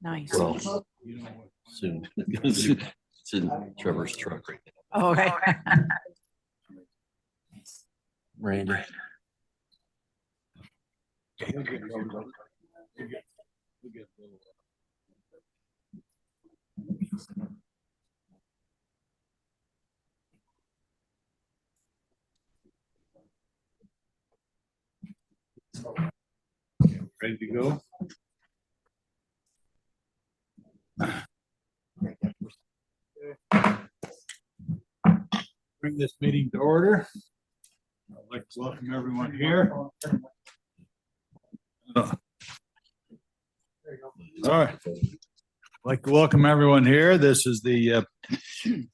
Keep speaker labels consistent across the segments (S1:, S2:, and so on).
S1: Nice.
S2: Well, soon. It's in Trevor's truck right now.
S1: Oh, okay.
S2: Randy.
S3: Ready to go? Bring this meeting to order. I'd like to welcome everyone here. All right. I'd like to welcome everyone here. This is the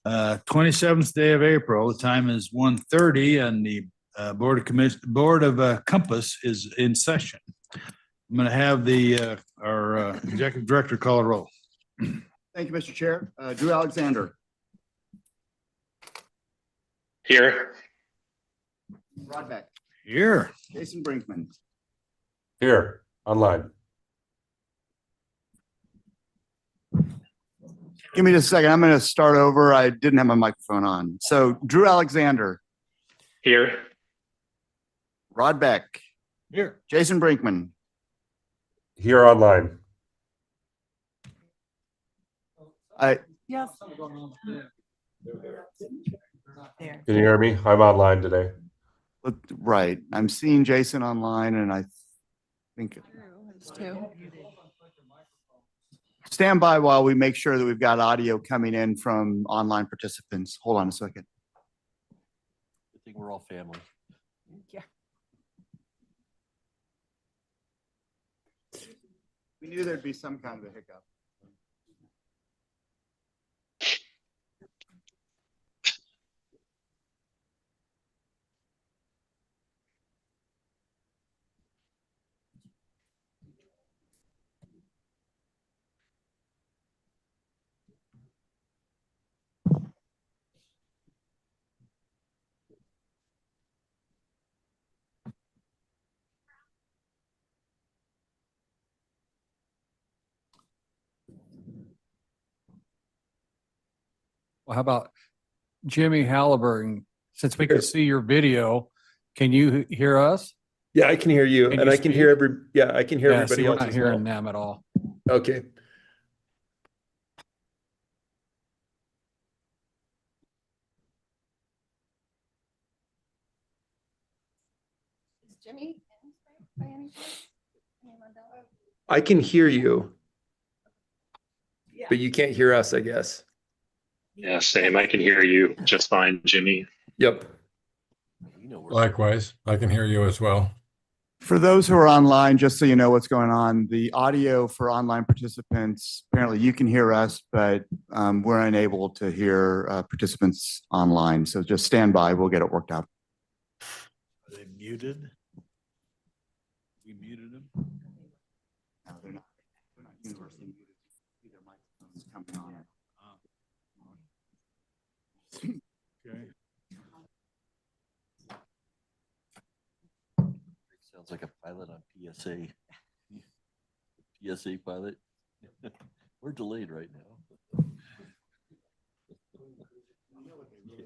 S3: 27th day of April. The time is 1:30 and the Board of Compass is in session. I'm going to have our executive director call a roll.
S4: Thank you, Mr. Chair. Drew Alexander.
S5: Here.
S4: Rod Beck.
S3: Here.
S4: Jason Brinkman.
S5: Here, online.
S4: Give me just a second. I'm going to start over. I didn't have my microphone on. So Drew Alexander.
S5: Here.
S4: Rod Beck.
S3: Here.
S4: Jason Brinkman.
S5: Here, online.
S1: Yes. There.
S5: Can you hear me? I'm online today.
S4: Right. I'm seeing Jason online and I think stand by while we make sure that we've got audio coming in from online participants. Hold on a second.
S2: I think we're all family.
S1: Yeah.
S4: We knew there'd be some kind of a hiccup.
S6: Well, how about Jimmy Halliburton? Since we can see your video, can you hear us?
S7: Yeah, I can hear you,
S6: Can
S7: and
S6: you
S7: I can
S6: speak?
S7: hear I can hear
S6: Yeah,
S7: everybody
S6: see, we're
S7: else
S6: not
S7: as
S6: hearing
S7: well.
S6: them at all.
S7: Okay.
S8: Jimmy by any chance?
S7: I can hear you, but you can't hear us, I guess.
S5: Yeah, same. I can hear you just fine, Jimmy.
S7: Yep.
S2: You know, we're
S9: Likewise, I can hear you as well.
S4: For those who are online, just so you know what's going on, the audio for online participants, apparently you can hear us, but we're unable to hear participants online. So just stand by. We'll get it worked out.
S3: Are they muted? We muted them.
S4: No, they're not. They're not universally muted. Either microphone's coming on.
S3: Okay.
S2: sounds like a pilot on PSA. PSA pilot. We're delayed right now. Yeah.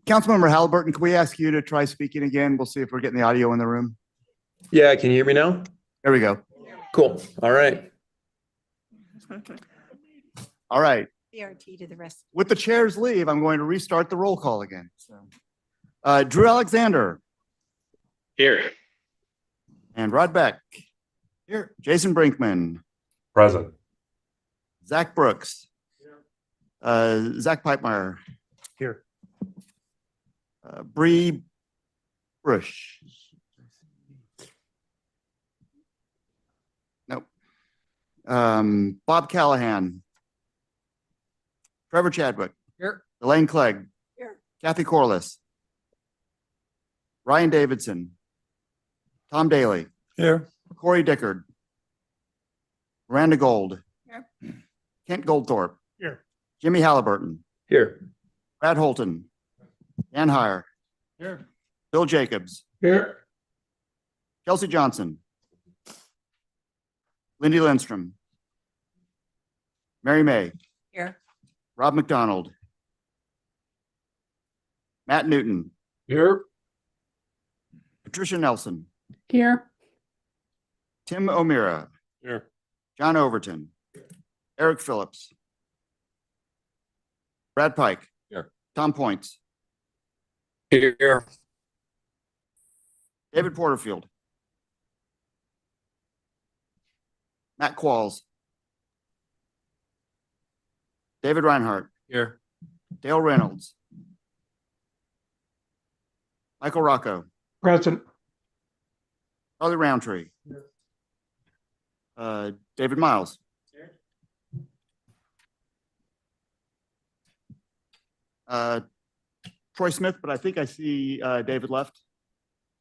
S4: Councilmember Halliburton, can we ask you to try speaking again? We'll see if we're getting the audio in the room.
S7: Yeah, can you hear me now?
S4: There we go.
S7: Cool. All right.
S4: All right.
S1: BRT to the rest.
S4: With the chair's leave, I'm going to restart the roll call again. So, Drew Alexander.
S5: Here.
S4: And Rod Beck. Here. Jason Brinkman,
S9: Present.
S4: Zach Brooks. Zach Pipemeyer.
S3: Here.
S4: Bree Brush. Nope. Bob Callahan. Trevor Chadwick.
S6: Here.
S4: Elaine Clegg.
S1: Here.
S4: Kathy Corliss. Ryan Davidson. Tom Daly.
S3: Here.
S4: Corey Dickard. Miranda Gold.
S1: Here.
S4: Kent Goldthorpe.
S3: Here.
S4: Jimmy Halliburton.
S7: Here.
S4: Brad Holton. Dan Heyer.
S3: Here.
S4: Bill Jacobs.
S7: Here.
S4: Kelsey Johnson. Lindy Lindstrom. Mary May.
S1: Here.
S4: Rob McDonald. Matt Newton.
S7: Here.
S4: Patricia Nelson.
S8: Here.
S4: Tim O'Meara.
S9: Here.
S4: John Overton. Eric Phillips. Brad Pike.
S9: Here.
S4: Tom Points.
S7: Here.
S4: David Porterfield. Matt Qualls. David Reinhardt.
S7: Here.
S4: Dale Reynolds. Michael Rocco.
S7: Present.
S4: Charlie Roundtree. David Miles. Troy Smith, but I think I see David left.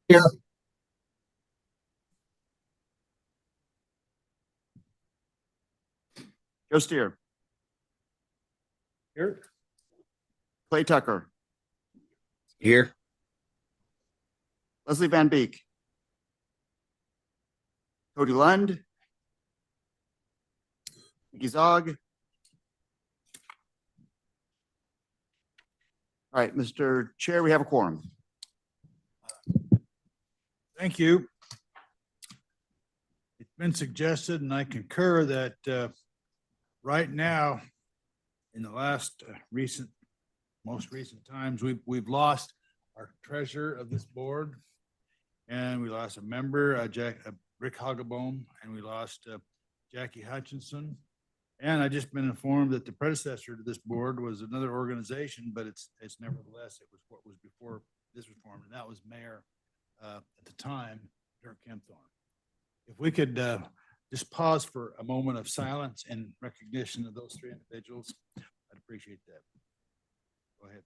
S7: Here.
S4: Joe Steer.
S3: Here.
S4: Clay Tucker.
S7: Here.
S4: Leslie Van Beek. Cody Lund. Mickey Zog. All right, Mr. Chair, we have a quorum.
S3: Thank you. It's been suggested, and I concur, that right now, in the last most recent times, we've lost our treasurer of this board, and we lost a member, Rick Hoggebone, and we lost Jackie Hutchinson. And I just been informed that the predecessor to this board was another organization, but it's nevertheless, it was what was before this was formed, and that was Mayor at the time, Dirk Kempthorne. If we could just pause for a moment of silence in recognition of those three individuals, I'd appreciate that. Go ahead.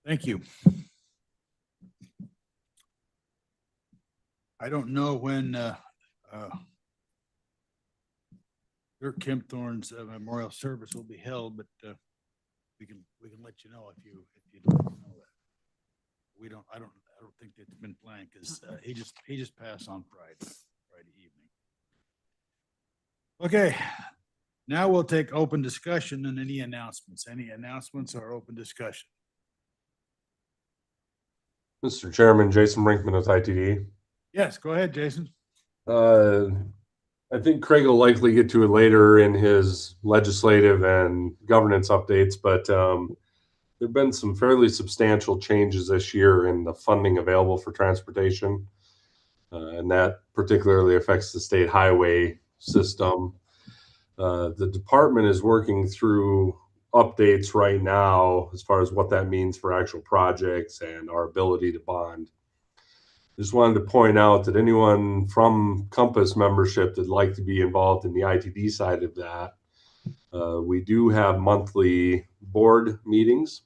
S3: Thank you. I don't know when Dirk Kempthorne's memorial service will be held, but we can let you know if you'd like to know that. I don't think that's been planned, because he just passed on Friday evening. Okay, now we'll take open discussion and any announcements. Any announcements or open discussion?
S9: Mr. Chairman, Jason Brinkman with ITD.
S3: Yes, go ahead, Jason.
S9: I think Craig will likely get to it later in his legislative and governance updates, but there have been some fairly substantial changes this year in the funding available for transportation, and that particularly affects the state highway system. The department is working through updates right now as far as what that means for actual projects and our ability to bond. Just wanted to point out that anyone from Compass membership that'd like to be involved in the ITD side of that, we do have monthly board meetings.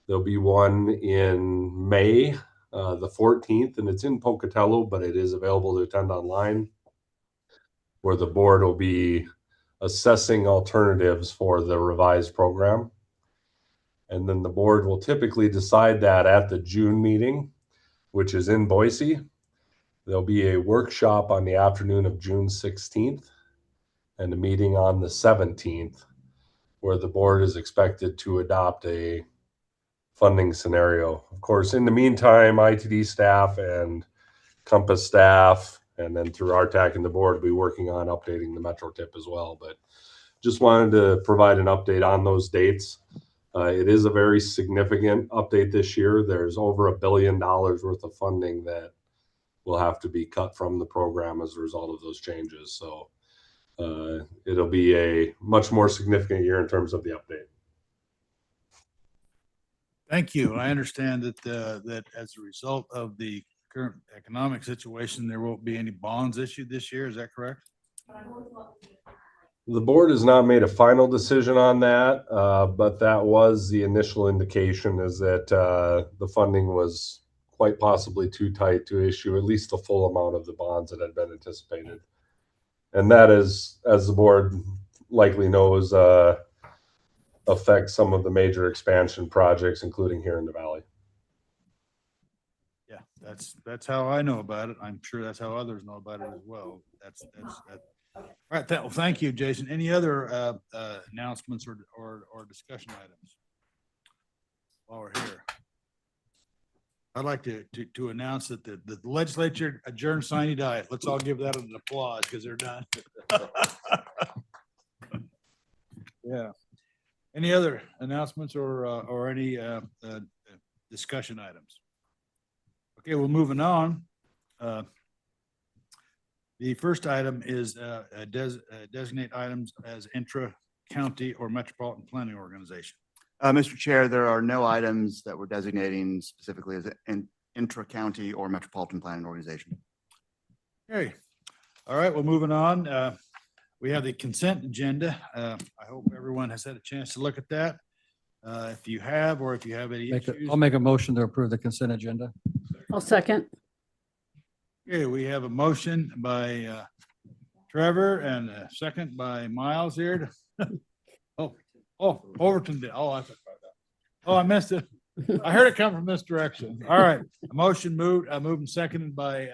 S9: There'll be one in May, the 14th, and it's in Pocatello, but it is available to attend online, where the board will be assessing alternatives for the revised program. And then the board will typically decide that at the June meeting, which is in Boise. There'll be a workshop on the afternoon of June 16th and a meeting on the 17th, where the board is expected to adopt a funding scenario. Of course, in the meantime, ITD staff and Compass staff, and then through RTAC and the board, will be working on updating the Metro tip as well. But just wanted to provide an update on those dates. It is a very significant update this year. There's over $1 billion worth of funding that will have to be cut from the program as a result of those changes. So it'll be a much more significant year in terms of the update.
S3: Thank you. I understand that, that as a result of the current economic situation, there won't be any bonds issued this year. Is that correct?
S9: The board has not made a final decision on that, but that was the initial indication, is that the funding was quite possibly too tight to issue at least the full amount of the bonds that had been anticipated. And that is, as the board likely knows, affects some of the major expansion projects, including here in the valley.
S3: Yeah, that's how I know about it. I'm sure that's how others know about it as well. That's that. All right. Well, thank you, Jason. Any other announcements or discussion items while we're here? I'd like to announce that the legislature adjourned sine die. Let's all give that an applause because they're done. Yeah. Any other announcements or any discussion items? Okay, well, moving on. The first item is designate items as intra-county or Metropolitan Planning Organization.
S4: Mr. Chair, there are no items that we're designating specifically as an intra-county or Metropolitan Planning Organization.
S3: Okay, all right, well, moving on. We have the consent agenda. I hope everyone has had a chance to look at that. If you have, or if you have any issues.
S6: I'll make a motion to approve the consent agenda.
S8: I'll second.
S3: Okay, we have a motion by Trevor and a second by Miles here. Overton did. Oh, I forgot that. Oh, I missed it. I heard it come from this direction. All right, a motion moved and seconded by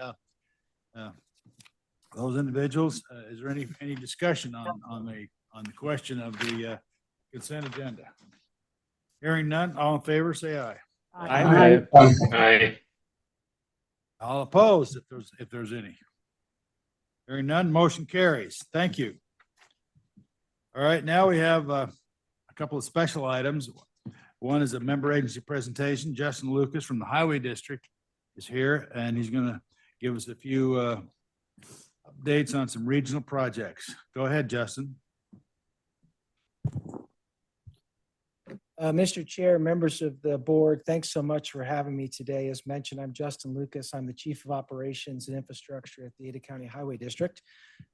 S3: those individuals. Is there any discussion on the question of the consent agenda? Hearing none, all in favor, say aye.
S5: Aye.
S3: All opposed, if there's any. Hearing none, motion carries. Thank you. All right, now we have a couple of special items. One is a member agency presentation. Justin Lucas from the Highway District is here, and he's going to give us a few updates on some regional projects. Go ahead, Justin.
S10: Mr. Chair, members of the board, thanks so much for having me today. As mentioned, I'm Justin Lucas. I'm the Chief of Operations and Infrastructure at the Ada County Highway District.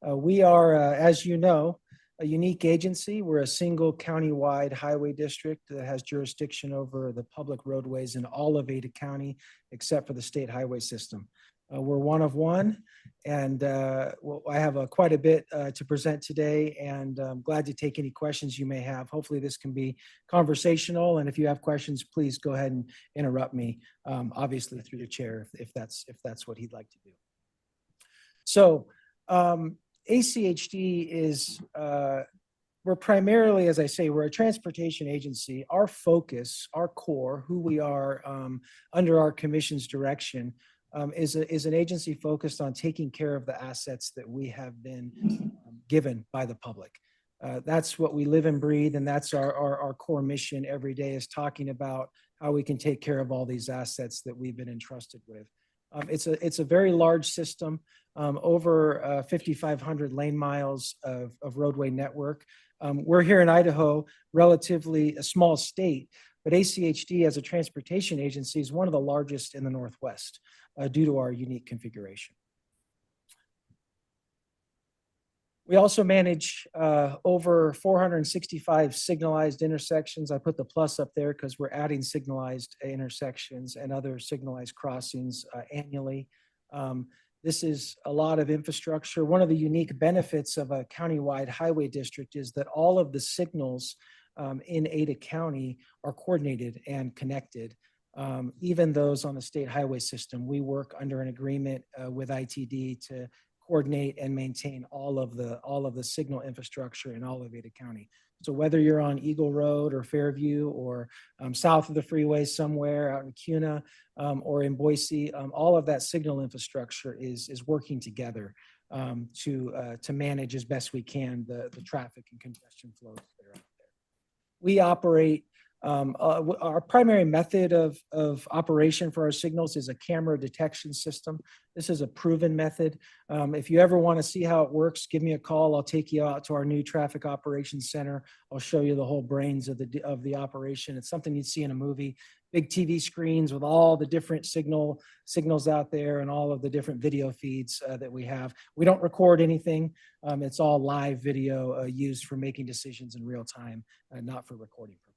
S10: We are, as you know, a unique agency. We're a single county-wide highway district that has jurisdiction over the public roadways in all of Ada County, except for the state highway system. We're one of one, and well, I have quite a bit to present today, and I'm glad to take any questions you may have. Hopefully this can be conversational, and if you have questions, please go ahead and interrupt me, obviously through the chair if that's what he'd like to do. So ACHD is, we're primarily, as I say, we're a transportation agency. Our focus, our core, who we are under our commission's direction, is an agency focused on taking care of the assets that we have been given by the public. That's what we live and breathe, and that's our core mission every day, is talking about how we can take care of all these assets that we've been entrusted with. It's a very large system, over 5,500 lane miles of roadway network. We're here in Idaho, relatively a small state, but ACHD as a transportation agency is one of the largest in the Northwest due to our unique configuration. We also manage over 465 signalized intersections. I put the plus up there because we're adding signalized intersections and other signalized crossings annually. This is a lot of infrastructure. One of the unique benefits of a countywide highway district is that all of the signals in Ada County are coordinated and connected. Even those on the state highway system, we work under an agreement with ITD to coordinate and maintain all of the signal infrastructure in all of Ada County. So whether you're on Eagle Road or Fairview or south of the freeway somewhere out in Cuna or in Boise, all of that signal infrastructure is working together to manage as best we can the traffic and congestion flows that are out there. We operate, our primary method of operation for our signals is a camera detection system. This is a proven method. If you ever want to see how it works, give me a call. I'll take you out to our new traffic operations center. I'll show you the whole brains of the operation. It's something you'd see in a movie. Big TV screens with all the different signals out there and all of the different video feeds that we have. We don't record anything. It's all live video used for making decisions in real time, not for recording purposes.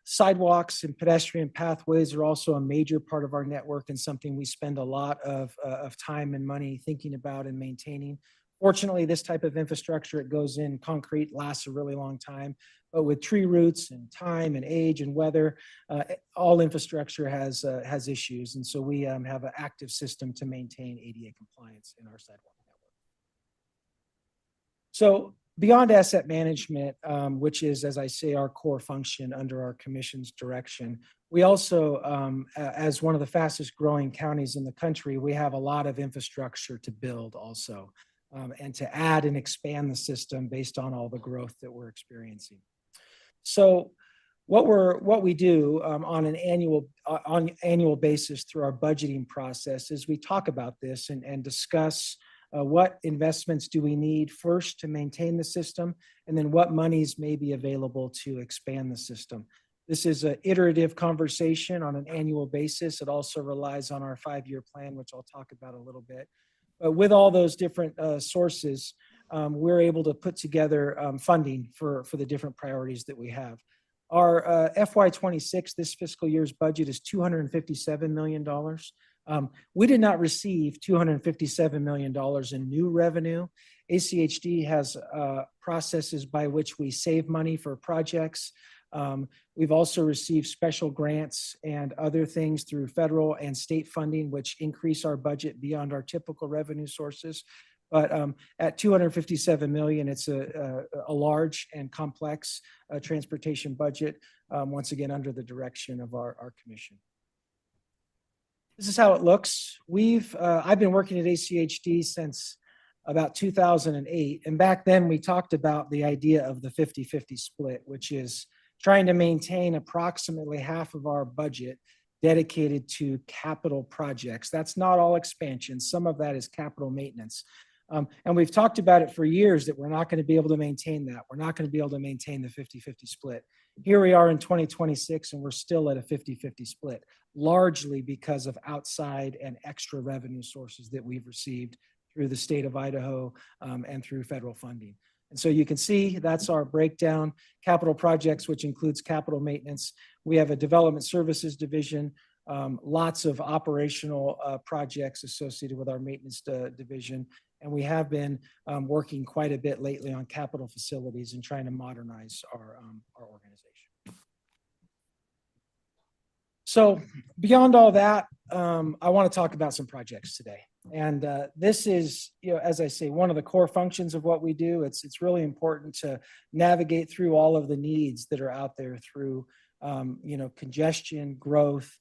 S10: Sidewalks and pedestrian pathways are also a major part of our network and something we spend a lot of time and money thinking about and maintaining. Fortunately, this type of infrastructure, it goes in concrete, lasts a really long time, but with tree roots and time and age and weather, all infrastructure has issues. And so we have an active system to maintain ADA compliance in our sidewalk network. So beyond asset management, which is, as I say, our core function under our commission's direction, we also, as one of the fastest growing counties in the country, we have a lot of infrastructure to build also, and to add and expand the system based on all the growth that we're experiencing. So what we do on an annual basis through our budgeting process is we talk about this and discuss what investments do we need first to maintain the system, and then what monies may be available to expand the system. This is an iterative conversation on an annual basis. It also relies on our 5-year plan, which I'll talk about a little bit. But with all those different sources, we're able to put together funding for the different priorities that we have. Our FY26, this fiscal year's budget, is $257 million. We did not receive $257 million in new revenue. ACHD has processes by which we save money for projects. We've also received special grants and other things through federal and state funding, which increase our budget beyond our typical revenue sources. But at $257 million, it's a large and complex transportation budget, once again, under the direction of our commission. This is how it looks. I've been working at ACHD since about 2008. And back then we talked about the idea of the 50-50 split, which is trying to maintain approximately half of our budget dedicated to capital projects. That's not all expansion. Some of that is capital maintenance. And we've talked about it for years that we're not going to be able to maintain that. We're not going to be able to maintain the 50-50 split. Here we are in 2026, and we're still at a 50-50 split, largely because of outside and extra revenue sources that we've received through the state of Idaho and through federal funding. And so you can see that's our breakdown. Capital projects, which includes capital maintenance. We have a development services division, lots of operational projects associated with our maintenance division. And we have been working quite a bit lately on capital facilities and trying to modernize our organization. So beyond all that, I want to talk about some projects today. And this is, as I say, one of the core functions of what we do. It's really important to navigate through all of the needs that are out there through, congestion, growth,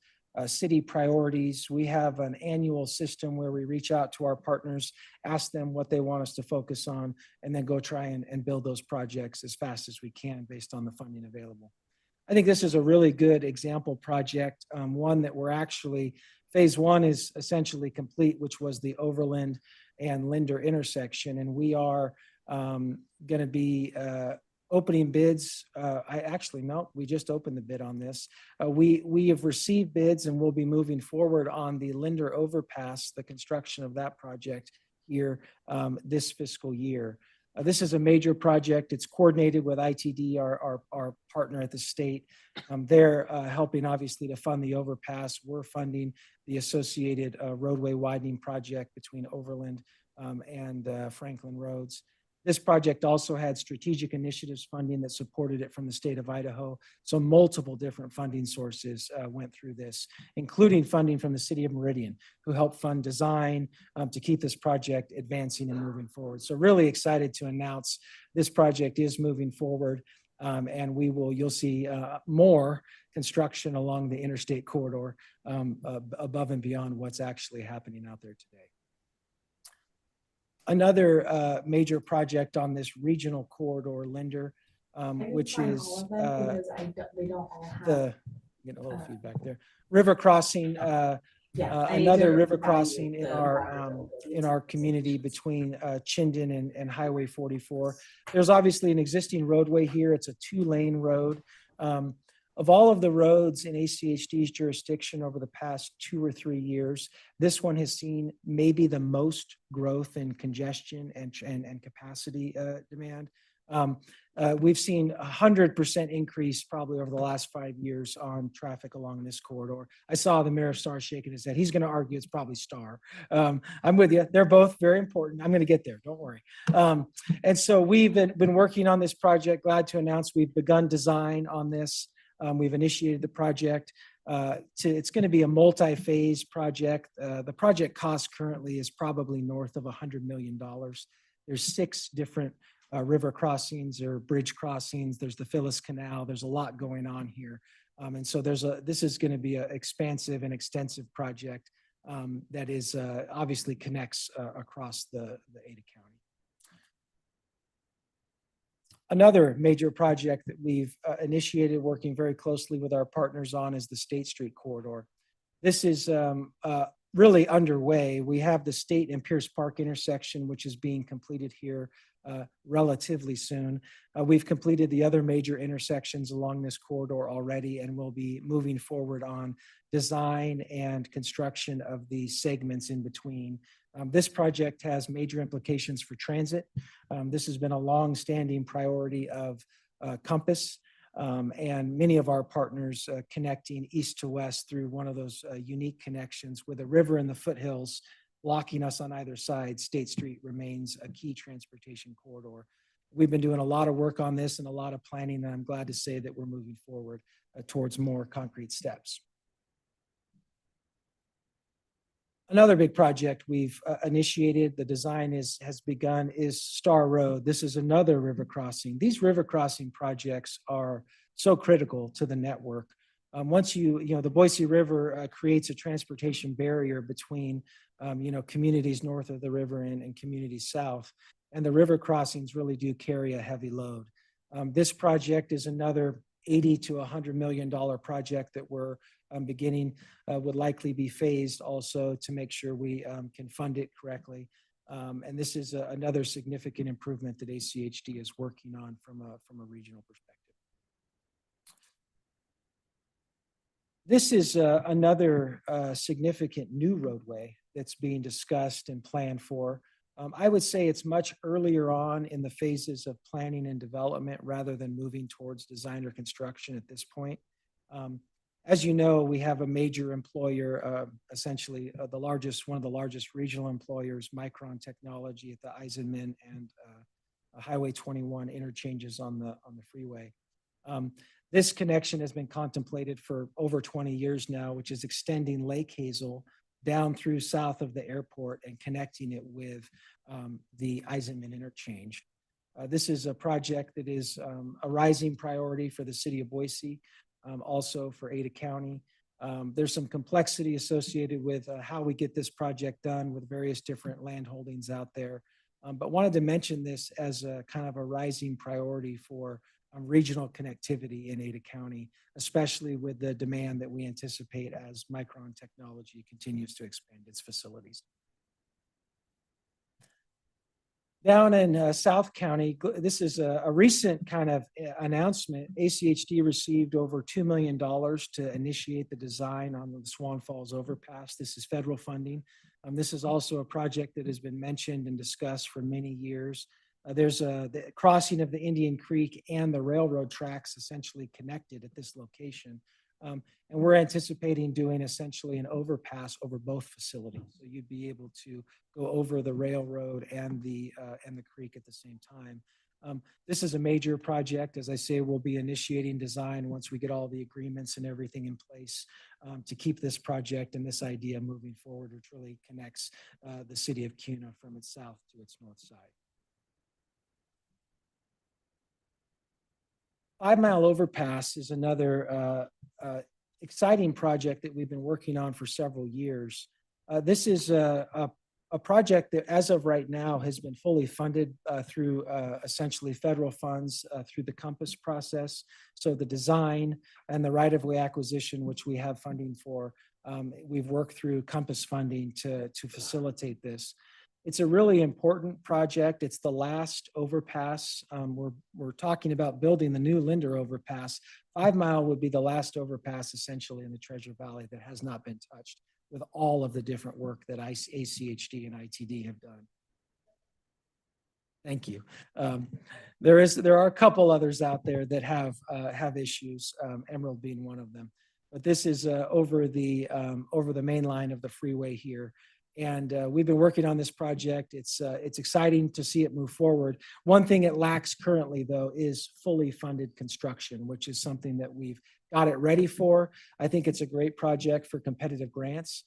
S10: city priorities. We have an annual system where we reach out to our partners, ask them what they want us to focus on, and then go try and build those projects as fast as we can based on the funding available. I think this is a really good example project, one that we're actually, phase one is essentially complete, which was the Overland and Linder intersection. And we are going to be opening bids. We just opened the bid on this. We have received bids and we'll be moving forward on the Linder Overpass, the construction of that project here this fiscal year. This is a major project. It's coordinated with ITD, our partner at the state. They're helping obviously to fund the overpass. We're funding the associated roadway widening project between Overland and Franklin Roads. This project also had strategic initiatives funding that supported it from the state of Idaho. So multiple different funding sources went through this, including funding from the city of Meridian, who helped fund design to keep this project advancing and moving forward. So really excited to announce this project is moving forward, and you'll see more construction along the interstate corridor above and beyond what's actually happening out there today. Another major project on this regional corridor, Linder, which is getting a little feedback there. River crossing, another river crossing in our community between Chinden and Highway 44. There's obviously an existing roadway here. It's a 2-lane road. Of all of the roads in ACHD's jurisdiction over the past 2 or 3 years, this one has seen maybe the most growth in congestion and capacity demand. We've seen 100% increase probably over the last 5 years on traffic along this corridor. I saw the Mayor Starr shaking his head. He's going to argue it's probably Starr. I'm with you. They're both very important. I'm going to get there. Don't worry. And so we've been working on this project. Glad to announce we've begun design on this. We've initiated the project. It's going to be a multi-phase project. The project cost currently is probably north of $100 million. There's 6 different river crossings or bridge crossings. There's the Phyllis Canal. There's a lot going on here. And so this is going to be an expansive and extensive project that is obviously connects across the Ada County. Another major project that we've initiated working very closely with our partners on is the State Street Corridor. This is really underway. We have the State and Pierce Park intersection, which is being completed here relatively soon. We've completed the other major intersections along this corridor already, and we'll be moving forward on design and construction of the segments in between. This project has major implications for transit. This has been a long-standing priority of Compass and many of our partners connecting east to west through one of those unique connections with a river in the foothills blocking us on either side. State Street remains a key transportation corridor. We've been doing a lot of work on this and a lot of planning, and I'm glad to say that we're moving forward towards more concrete steps. Another big project we've initiated, the design has begun, is Star Road. This is another river crossing. These river crossing projects are so critical to the network. Once the Boise River creates a transportation barrier between, communities north of the river and communities south, and the river crossings really do carry a heavy load. This project is another $80 to $100 million project that we're beginning, would likely be phased also to make sure we can fund it correctly. And this is another significant improvement that ACHD is working on from a regional perspective. This is another significant new roadway that's being discussed and planned for. I would say it's much earlier on in the phases of planning and development rather than moving towards design or construction at this point. As you know, we have a major employer, essentially one of the largest regional employers, Micron Technology, at the Eisenman and Highway 21 interchanges on the freeway. This connection has been contemplated for over 20 years now, which is extending Lake Hazel down through south of the airport and connecting it with the Eisenman interchange. This is a project that is a rising priority for the city of Boise, also for Ada County. There's some complexity associated with how we get this project done with various different land holdings out there. But wanted to mention this as a kind of a rising priority for regional connectivity in Ada County, especially with the demand that we anticipate as Micron Technology continues to expand its facilities. Down in South County, this is a recent kind of announcement. ACHD received over $2 million to initiate the design on the Swan Falls overpass. This is federal funding. This is also a project that has been mentioned and discussed for many years. There's the crossing of the Indian Creek and the railroad tracks essentially connected at this location. And we're anticipating doing essentially an overpass over both facilities. So you'd be able to go over the railroad and the creek at the same time. This is a major project. As I say, we'll be initiating design once we get all the agreements and everything in place to keep this project and this idea moving forward, which really connects the city of Kuna from its south to its north side. 5 Mile Overpass is another exciting project that we've been working on for several years. This is a project that, as of right now, has been fully funded through essentially federal funds through the Compass process. So the design and the right-of-way acquisition, which we have funding for, we've worked through Compass funding to facilitate this. It's a really important project. It's the last overpass. We're talking about building the new Linder overpass. 5 Mile would be the last overpass essentially in the Treasure Valley that has not been touched with all of the different work that ACHD and ITD have done. Thank you. There are a couple others out there that have issues, Emerald being one of them. But this is over the main line of the freeway here. And we've been working on this project. It's exciting to see it move forward. One thing it lacks currently, though, is fully funded construction, which is something that we've got it ready for. I think it's a great project for competitive grants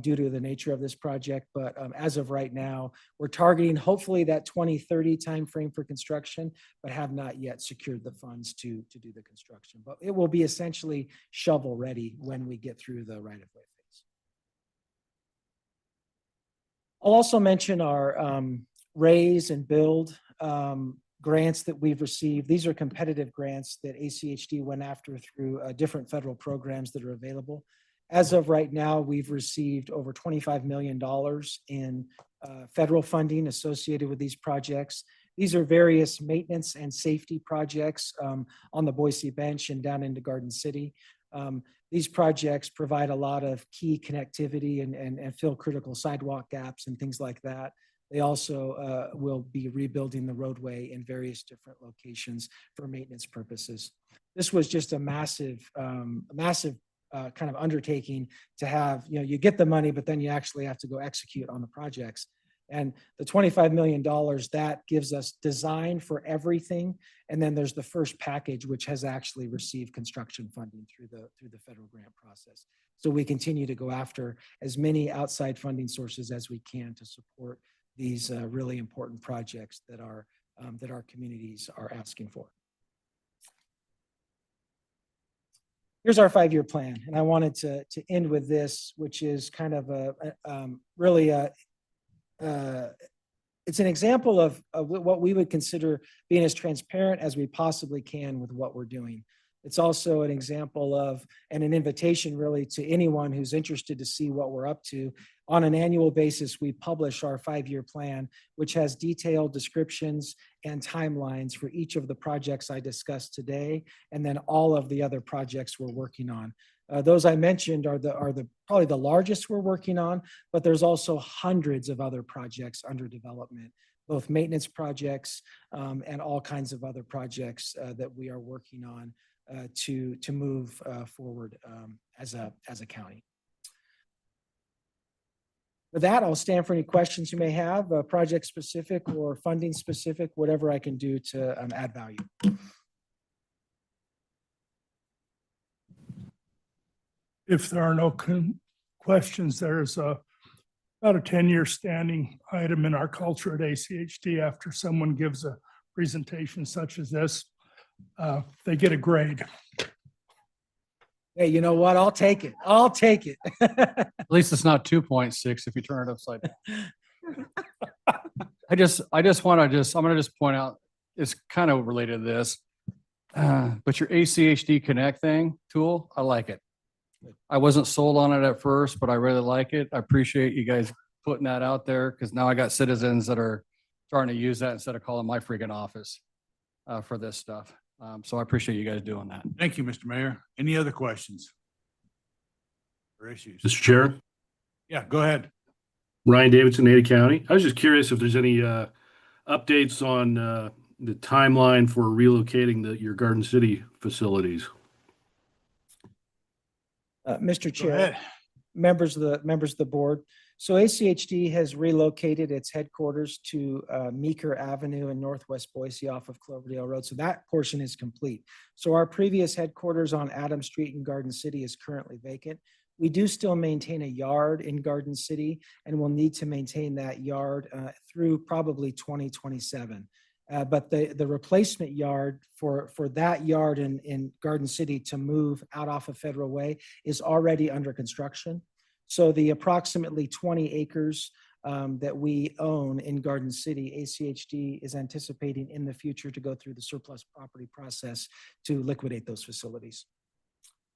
S10: due to the nature of this project. But as of right now, we're targeting hopefully that 2030 timeframe for construction, but have not yet secured the funds to do the construction. But it will be essentially shovel ready when we get through the right-of-way phase. I'll also mention our raise and build grants that we've received. These are competitive grants that ACHD went after through different federal programs that are available. As of right now, we've received over $25 million in federal funding associated with these projects. These are various maintenance and safety projects on the Boise Bench and down into Garden City. These projects provide a lot of key connectivity and fill critical sidewalk gaps and things like that. They also will be rebuilding the roadway in various different locations for maintenance purposes. This was just a massive kind of undertaking to have, you get the money, but then you actually have to go execute on the projects. And the $25 million, that gives us design for everything. And then there's the first package, which has actually received construction funding through the federal grant process. So we continue to go after as many outside funding sources as we can to support these really important projects that our communities are asking for. Here's our 5-year plan. And I wanted to end with this, which is kind of it's an example of what we would consider being as transparent as we possibly can with what we're doing. It's also an example of, and an invitation really to anyone who's interested to see what we're up to. On an annual basis, we publish our 5-year plan, which has detailed descriptions and timelines for each of the projects I discussed today, and then all of the other projects we're working on. Those I mentioned are probably the largest we're working on, but there's also hundreds of other projects under development, both maintenance projects and all kinds of other projects that we are working on to move forward as a county. With that, I'll stand for any questions you may have, project specific or funding specific, whatever I can do to add value.
S11: If there are no questions, there's about a 10-year standing item in our culture at ACHD. After someone gives a presentation such as this, they get a grade.
S10: Hey, you know what? I'll take it. I'll take it.
S6: At least it's not 2.6 if you turn it upside down. I'm going to just point out, it's kind of related to this, but your ACHD Connect tool, I like it. I wasn't sold on it at first, but I really like it. I appreciate you guys putting that out there, because now I got citizens that are starting to use that instead of calling my freaking office for this stuff. So I appreciate you guys doing that.
S3: Thank you, Mr. Mayor. Any other questions? Or issues?
S12: Mr. Chair,
S3: Yeah, go ahead.
S12: Ryan Davidson, Ada County. I was just curious if there's any updates on the timeline for relocating your Garden City facilities.
S10: Mr.
S3: Go
S10: Chair,
S3: ahead.
S10: members of the board. So ACHD has relocated its headquarters to Meeker Avenue in Northwest Boise off of Cloverdale Road. So that portion is complete. So our previous headquarters on Adams Street in Garden City is currently vacant. We do still maintain a yard in Garden City, and we'll need to maintain that yard through probably 2027. But the replacement yard for that yard in Garden City to move out off of Federal Way is already under construction. So the approximately 20 acres that we own in Garden City, ACHD is anticipating in the future to go through the surplus property process to liquidate those facilities.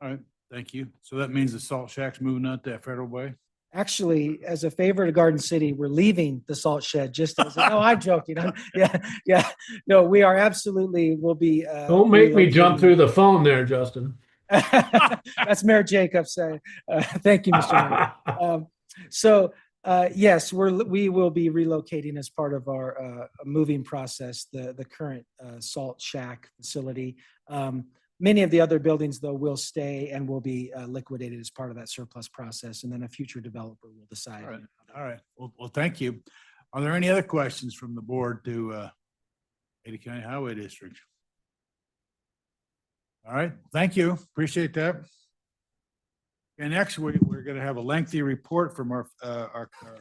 S3: All right, thank you. So that means the salt shack's moving out that Federal Way?
S10: Actually, as a favor to Garden City, we're leaving the salt shed just as, no, I'm joking. Yeah. No, we are absolutely, we'll be.
S13: Don't make me jump
S10: relocating.
S13: through the phone there, Justin.
S10: That's Mayor Jacobs saying, thank you, Mr. Mayor. Yes, we will be relocating as part of our moving process, the current salt shack facility. Many of the other buildings, though, will stay and will be liquidated as part of that surplus process, and then a future developer will decide.
S3: All right. Well, thank you. Are there any other questions from the board to Ada County Highway District? All right, thank you. Appreciate that. And next, we're going to have a lengthy report from our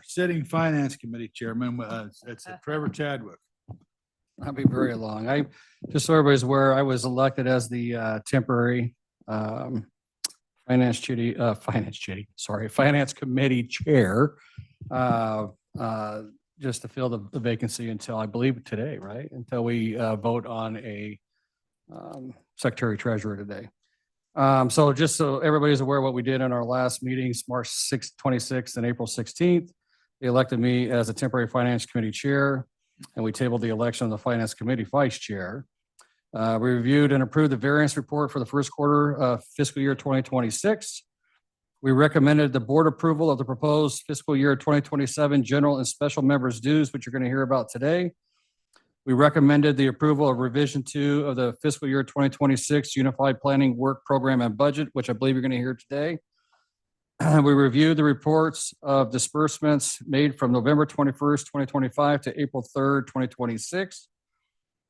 S3: sitting Finance Committee Chairman. It's Trevor Chadwick.
S6: I'll be very long. Just so everybody's aware, I was elected as the temporary Finance Committee Chair, just to fill the vacancy until, I believe, today, right? Until we vote on a Secretary Treasurer today. So just so everybody's aware what we did in our last meetings, March 6th, 26th and April 16th, they elected me as a temporary Finance Committee Chair, and we tabled the election of the Finance Committee Vice Chair. We reviewed and approved the variance report for the first quarter of fiscal year 2026. We recommended the board approval of the proposed fiscal year 2027 general and special members dues, which you're going to hear about today. We recommended the approval of revision 2 of the fiscal year 2026 Unified Planning Work Program and Budget, which I believe you're going to hear today. We reviewed the reports of disbursements made from November 21st, 2025 to April 3rd, 2026.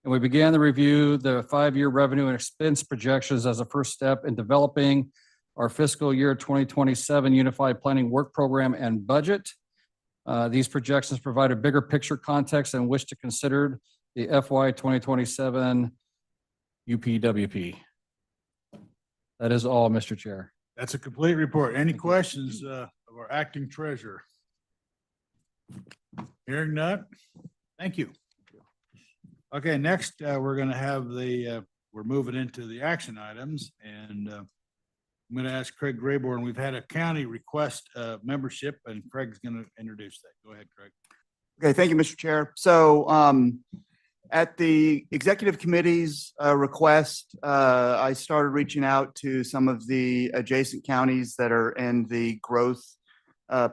S6: And we began to review the 5-year revenue and expense projections as a first step in developing our fiscal year 2027 Unified Planning Work Program and Budget. These projections provide a bigger picture context in which to consider the FY 2027 UPWP. That is all, Mr. Chair.
S3: That's a complete report. Any questions of our acting treasurer? Hearing none. Thank you. Okay, next we're going to have we're moving into the action items, and I'm going to ask Craig Grayborn. We've had a county request membership, and Craig's going to introduce that. Go ahead, Craig.
S4: Okay, thank you, Mr. Chair. So at the executive committee's request, I started reaching out to some of the adjacent counties that are in the growth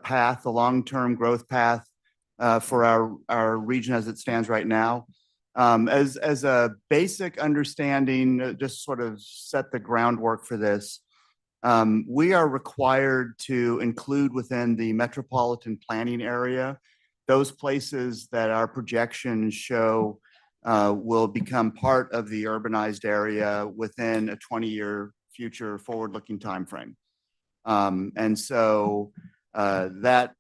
S4: path, the long-term growth path for our region as it stands right now. As a basic understanding, just sort of set the groundwork for this, we are required to include within the metropolitan planning area those places that our projections show will become part of the urbanized area within a 20-year future forward-looking timeframe. And so that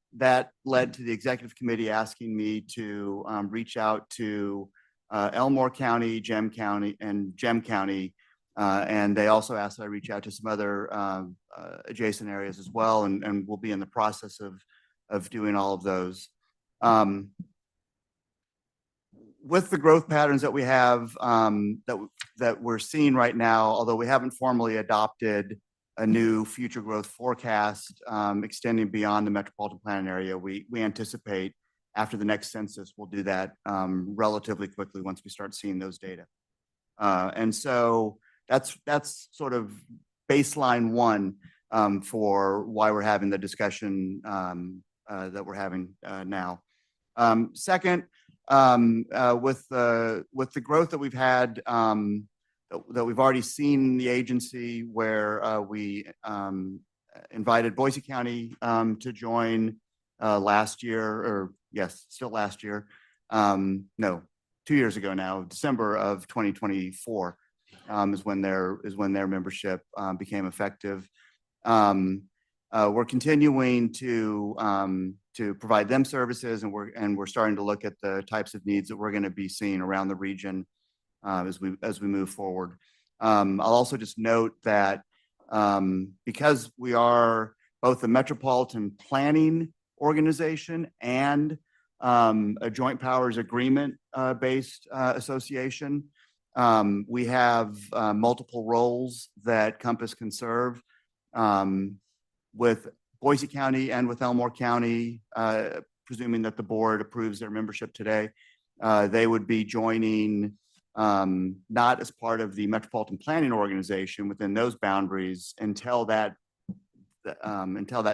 S4: led to the executive committee asking me to reach out to Elmore County, Gem County, and they also asked that I reach out to some other adjacent areas as well, and we'll be in the process of doing all of those. With the growth patterns that we have that we're seeing right now, although we haven't formally adopted a new future growth forecast extending beyond the metropolitan planning area, we anticipate after the next census. We'll do that relatively quickly once we start seeing those data. And so that's sort of baseline one for why we're having the discussion that we're having now. Second, with the growth that we've had, that we've already seen in the agency, where we invited Boise County to join last year, or yes, still last year. No, 2 years ago now, December of 2024 is when their membership became effective. We're continuing to provide them services, and we're starting to look at the types of needs that we're going to be seeing around the region as we move forward. I'll also just note that because we are both a Metropolitan Planning Organization and a joint powers agreement based association, we have multiple roles that Compass can serve. With Boise County and with Elmore County, presuming that the board approves their membership today, they would be joining not as part of the Metropolitan Planning Organization within those boundaries until that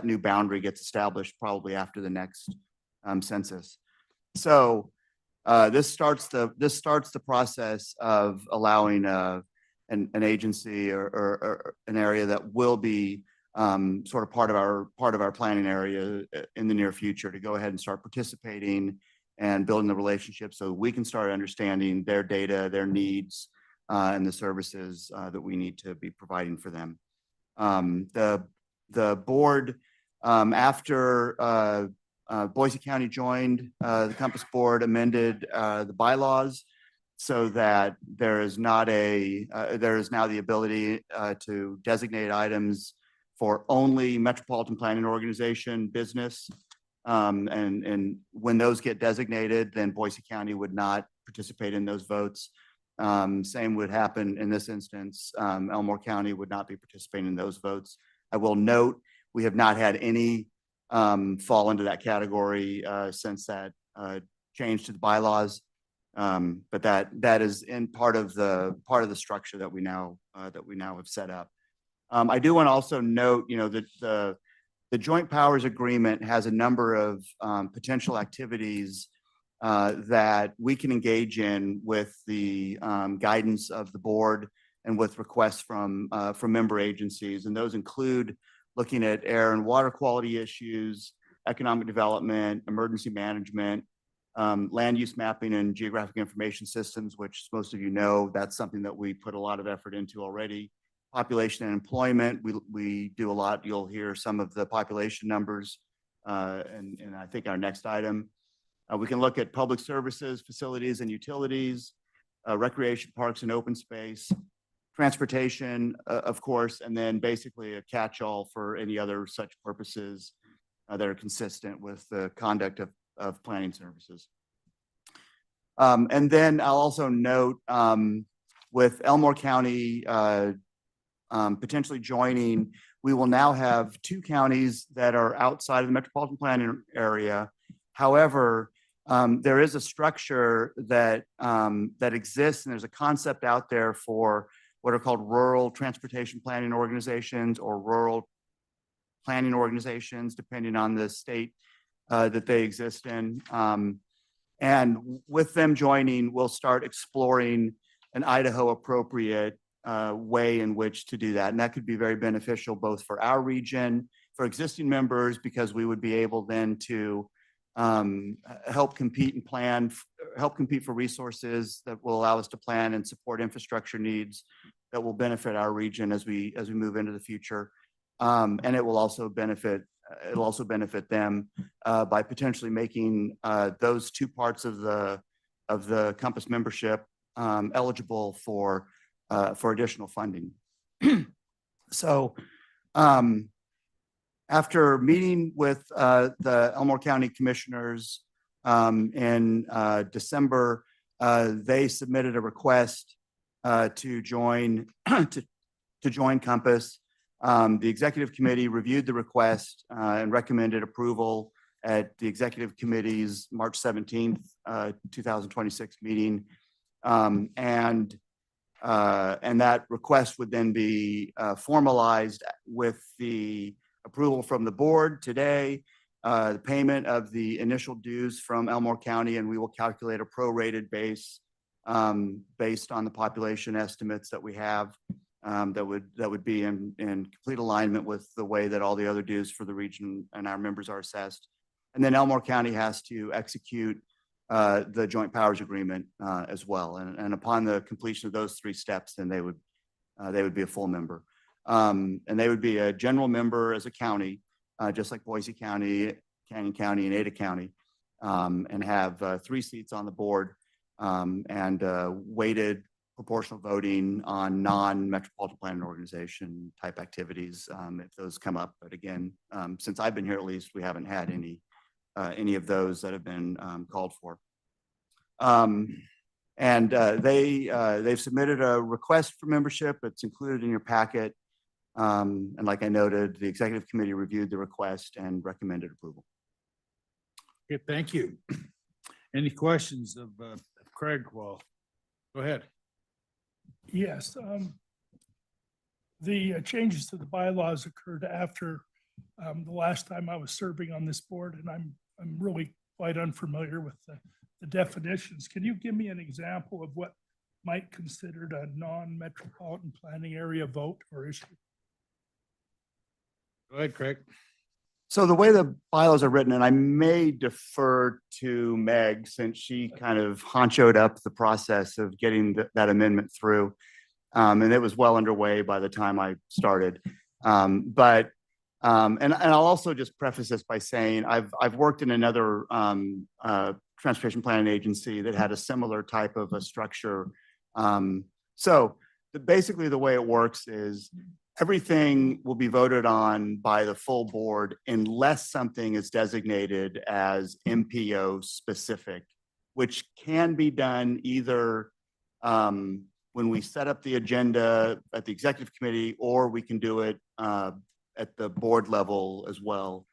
S4: new boundary gets established, probably after the next census. So this starts the process of allowing an agency or an area that will be sort of part of our planning area in the near future to go ahead and start participating and building the relationship, so we can start understanding their data, their needs, and the services that we need to be providing for them. The board, after Boise County joined, the Compass board amended the bylaws so that there is now the ability to designate items for only Metropolitan Planning Organization business. And when those get designated, then Boise County would not participate in those votes. Same would happen in this instance. Elmore County would not be participating in those votes. I will note, we have not had any fall into that category since that change to the bylaws. But that is in part of the structure that we now have set up. I do want to also note, that the Joint Powers Agreement has a number of potential activities that we can engage in with the guidance of the board and with requests from member agencies. And those include looking at air and water quality issues, economic development, emergency management, land use mapping and geographic information systems, which most of you know, that's something that we put a lot of effort into already. Population and employment, we do a lot. You'll hear some of the population numbers and I think our next item. We can look at public services, facilities and utilities, recreation, parks and open space, transportation, of course, and then basically a catch-all for any other such purposes that are consistent with the conduct of planning services. And then I'll also note with Elmore County potentially joining, we will now have 2 counties that are outside of the metropolitan planning area. However, there is a structure that exists, and there's a concept out there for what are called rural transportation planning organizations or rural planning organizations, depending on the state that they exist in. And with them joining, we'll start exploring an Idaho appropriate way in which to do that. And that could be very beneficial both for our region, for existing members, because we would be able then to help compete and plan, help compete for resources that will allow us to plan and support infrastructure needs that will benefit our region as we move into the future. And it will also benefit them by potentially making those 2 parts of the Compass membership eligible for additional funding. So after meeting with the Elmore County Commissioners in December, they submitted a request to join Compass. The executive committee reviewed the request and recommended approval at the executive committee's March 17th, 2026 meeting. And that request would then be formalized with the approval from the board today, the payment of the initial dues from Elmore County, and we will calculate a prorated base based on the population estimates that we have. That would be in complete alignment with the way that all the other dues for the region and our members are assessed. And then Elmore County has to execute the joint powers agreement as well. And upon the completion of those 3 steps, then they would be a full member. And they would be a general member as a county, just like Boise County, Canyon County, and Ada County, and have 3 seats on the board and weighted proportional voting on non-Metropolitan Planning Organization type activities if those come up. But again, since I've been here, at least, we haven't had any of those that have been called for. They've submitted a request for membership. It's included in your packet. And like I noted, the executive committee reviewed the request and recommended approval.
S3: Okay, thank you. Any questions of Craig? Well, go ahead.
S11: Yes, the changes to the bylaws occurred after the last time I was serving on this board, and I'm really quite unfamiliar with the definitions. Can you give me an example of what might considered a non-metropolitan planning area vote or issue?
S3: Go ahead, Craig.
S4: So the way the bylaws are written, and I may defer to Meg since she kind of honchoed up the process of getting that amendment through. And it was well underway by the time I started. And I'll also just preface this by saying I've worked in another transportation planning agency that had a similar type of a structure. Basically the way it works is everything will be voted on by the full board unless something is designated as MPO specific, which can be done either when we set up the agenda at the executive committee, or we can do it at the board level as well.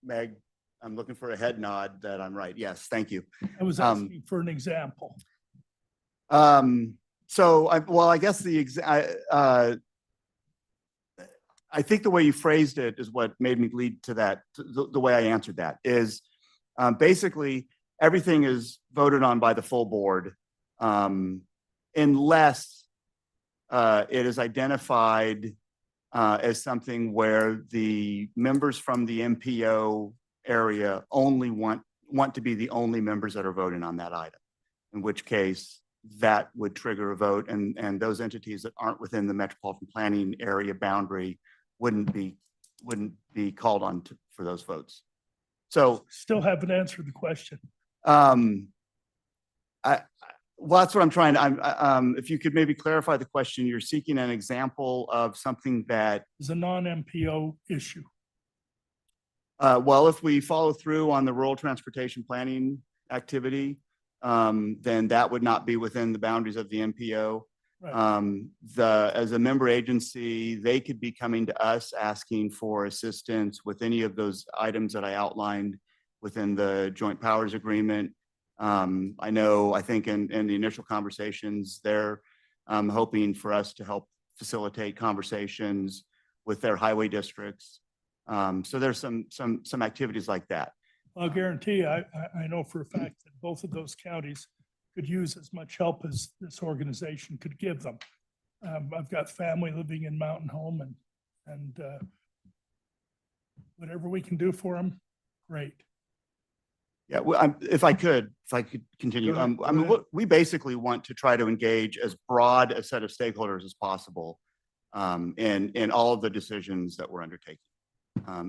S4: Meg, I'm looking for a head nod that I'm right. Yes, thank you.
S11: I was asking for an example.
S4: I guess I think the way you phrased it is what made me lead to that. The way I answered that is basically everything is voted on by the full board unless it is identified as something where the members from the MPO area only want to be the only members that are voting on that item, in which case that would trigger a vote, and those entities that aren't within the metropolitan planning area boundary wouldn't be called on for those votes. So
S11: still haven't answered the question.
S4: Well, that's what I'm trying to, if you could maybe clarify the question, you're seeking an example of something that
S11: is a non-MPO issue.
S4: Well, if we follow through on the rural transportation planning activity, then that would not be within the boundaries of the MPO. Right. As a member agency, they could be coming to us asking for assistance with any of those items that I outlined within the joint powers agreement. I think in the initial conversations, they're hoping for us to help facilitate conversations with their highway districts. So there's some activities like that.
S11: I'll guarantee I know for a fact that both of those counties could use as much help as this organization could give them. I've got family living in Mountain Home, and whatever we can do for them, great.
S4: Yeah, well, if I could continue, we basically want to try to engage as broad a set of stakeholders as possible in all of the decisions that we're undertaking.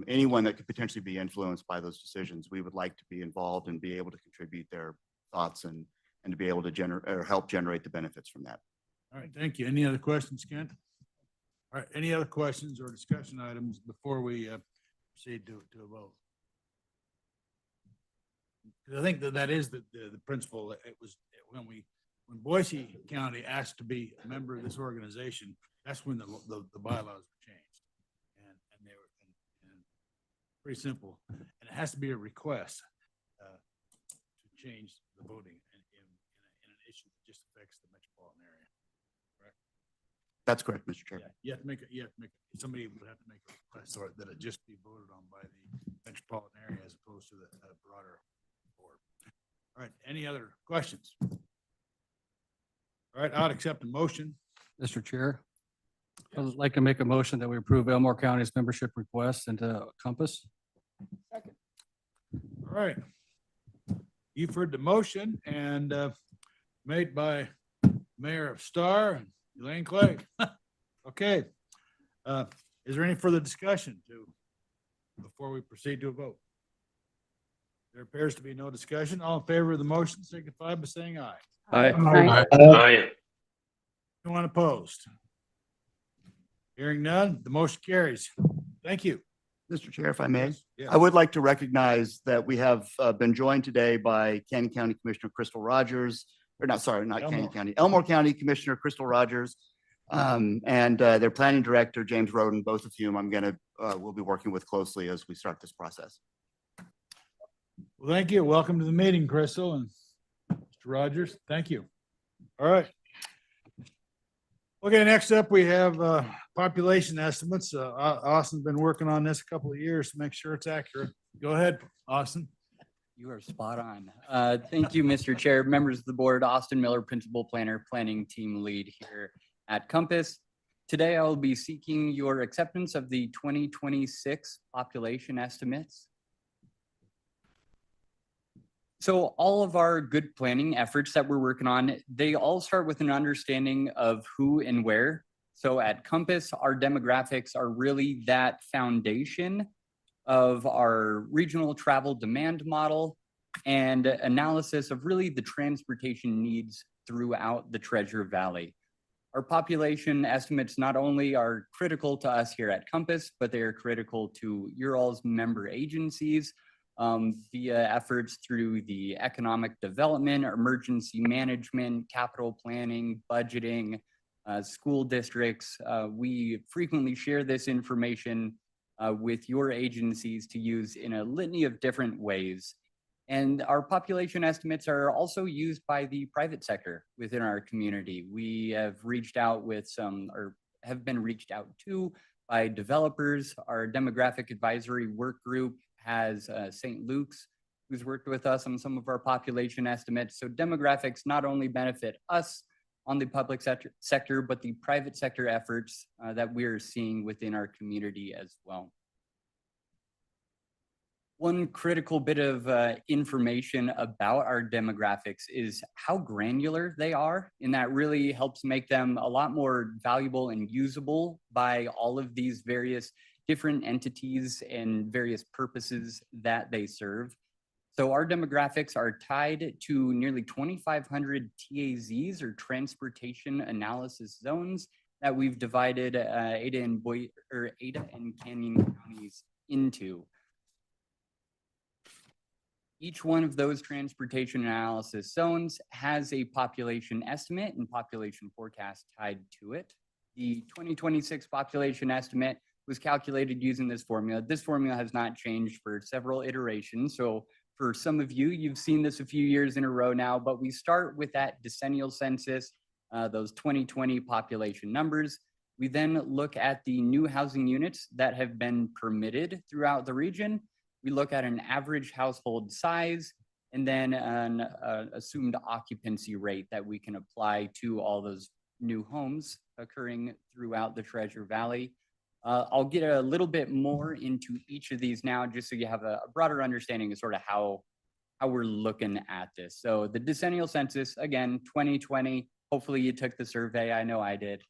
S4: Anyone that could potentially be influenced by those decisions, we would like to be involved and be able to contribute their thoughts and to be able to help generate the benefits from that.
S3: All right, thank you. Any other questions, Kent? All right, any other questions or discussion items before we proceed to a vote? I think that is the principle. It was when Boise County asked to be a member of this organization, that's when the bylaws were changed. Pretty simple. And it has to be a request to change the voting in an issue that just affects the metropolitan area.
S4: That's correct, Mr. Chair.
S3: Yeah, somebody would have to make a request or that it just be voted on by the metropolitan area as opposed to the broader board. All right, any other questions? All right, I'd accept a motion.
S6: Mr. Chair, I'd like to make a motion that we approve Elmore County's membership request into Compass.
S3: All right. You've heard the motion and made by Mayor of Star and Elaine Clay. Okay. Is there any further discussion before we proceed to a vote? There appears to be no discussion. All in favor of the motion signify by saying aye.
S7: Aye.
S5: Aye.
S3: Anyone opposed? Hearing none, the motion carries. Thank you.
S4: Mr. Chair, if I may,
S3: Yes.
S4: I would like to recognize that we have been joined today by Canyon County Commissioner Crystal Rogers, or not, sorry, not Canyon
S3: Elmore.
S4: County, Elmore County Commissioner Crystal Rogers, and their planning director, James Roden, both of whom we'll be working with closely as we start this process.
S3: Well, thank you. Welcome to the meeting, Crystal and Mr. Rogers. Thank you. All right. Okay, next up, we have population estimates. Austin's been working on this a couple of years to make sure it's accurate. Go ahead, Austin.
S14: You are spot on. Thank you, Mr. Chair, members of the board, Austin Miller, Principal Planner, Planning Team Lead here at Compass. Today, I will be seeking your acceptance of the 2026 population estimates. So all of our good planning efforts that we're working on, they all start with an understanding of who and where. So at Compass, our demographics are really that foundation of our regional travel demand model and analysis of really the transportation needs throughout the Treasure Valley. Our population estimates not only are critical to us here at Compass, but they are critical to your all's member agencies via efforts through the economic development, emergency management, capital planning, budgeting, school districts. We frequently share this information with your agencies to use in a litany of different ways. And our population estimates are also used by the private sector within our community. We have reached out with or have been reached out to by developers. Our demographic advisory work group has St. Luke's, who's worked with us on some of our population estimates. So demographics not only benefit us on the public sector, but the private sector efforts that we're seeing within our community as well. One critical bit of information about our demographics is how granular they are, and that really helps make them a lot more valuable and usable by all of these various different entities and various purposes that they serve. So our demographics are tied to nearly 2,500 TAZs or transportation analysis zones that we've divided Ada and Canyon counties into. Each one of those transportation analysis zones has a population estimate and population forecast tied to it. The 2026 population estimate was calculated using this formula. This formula has not changed for several iterations. So for some of you, you've seen this a few years in a row now, but we start with that decennial census, those 2020 population numbers. We then look at the new housing units that have been permitted throughout the region. We look at an average household size and then an assumed occupancy rate that we can apply to all those new homes occurring throughout the Treasure Valley. I'll get a little bit more into each of these now, just so you have a broader understanding of sort of how we're looking at this. So the decennial census, again, 2020, hopefully you took the survey. I know I did.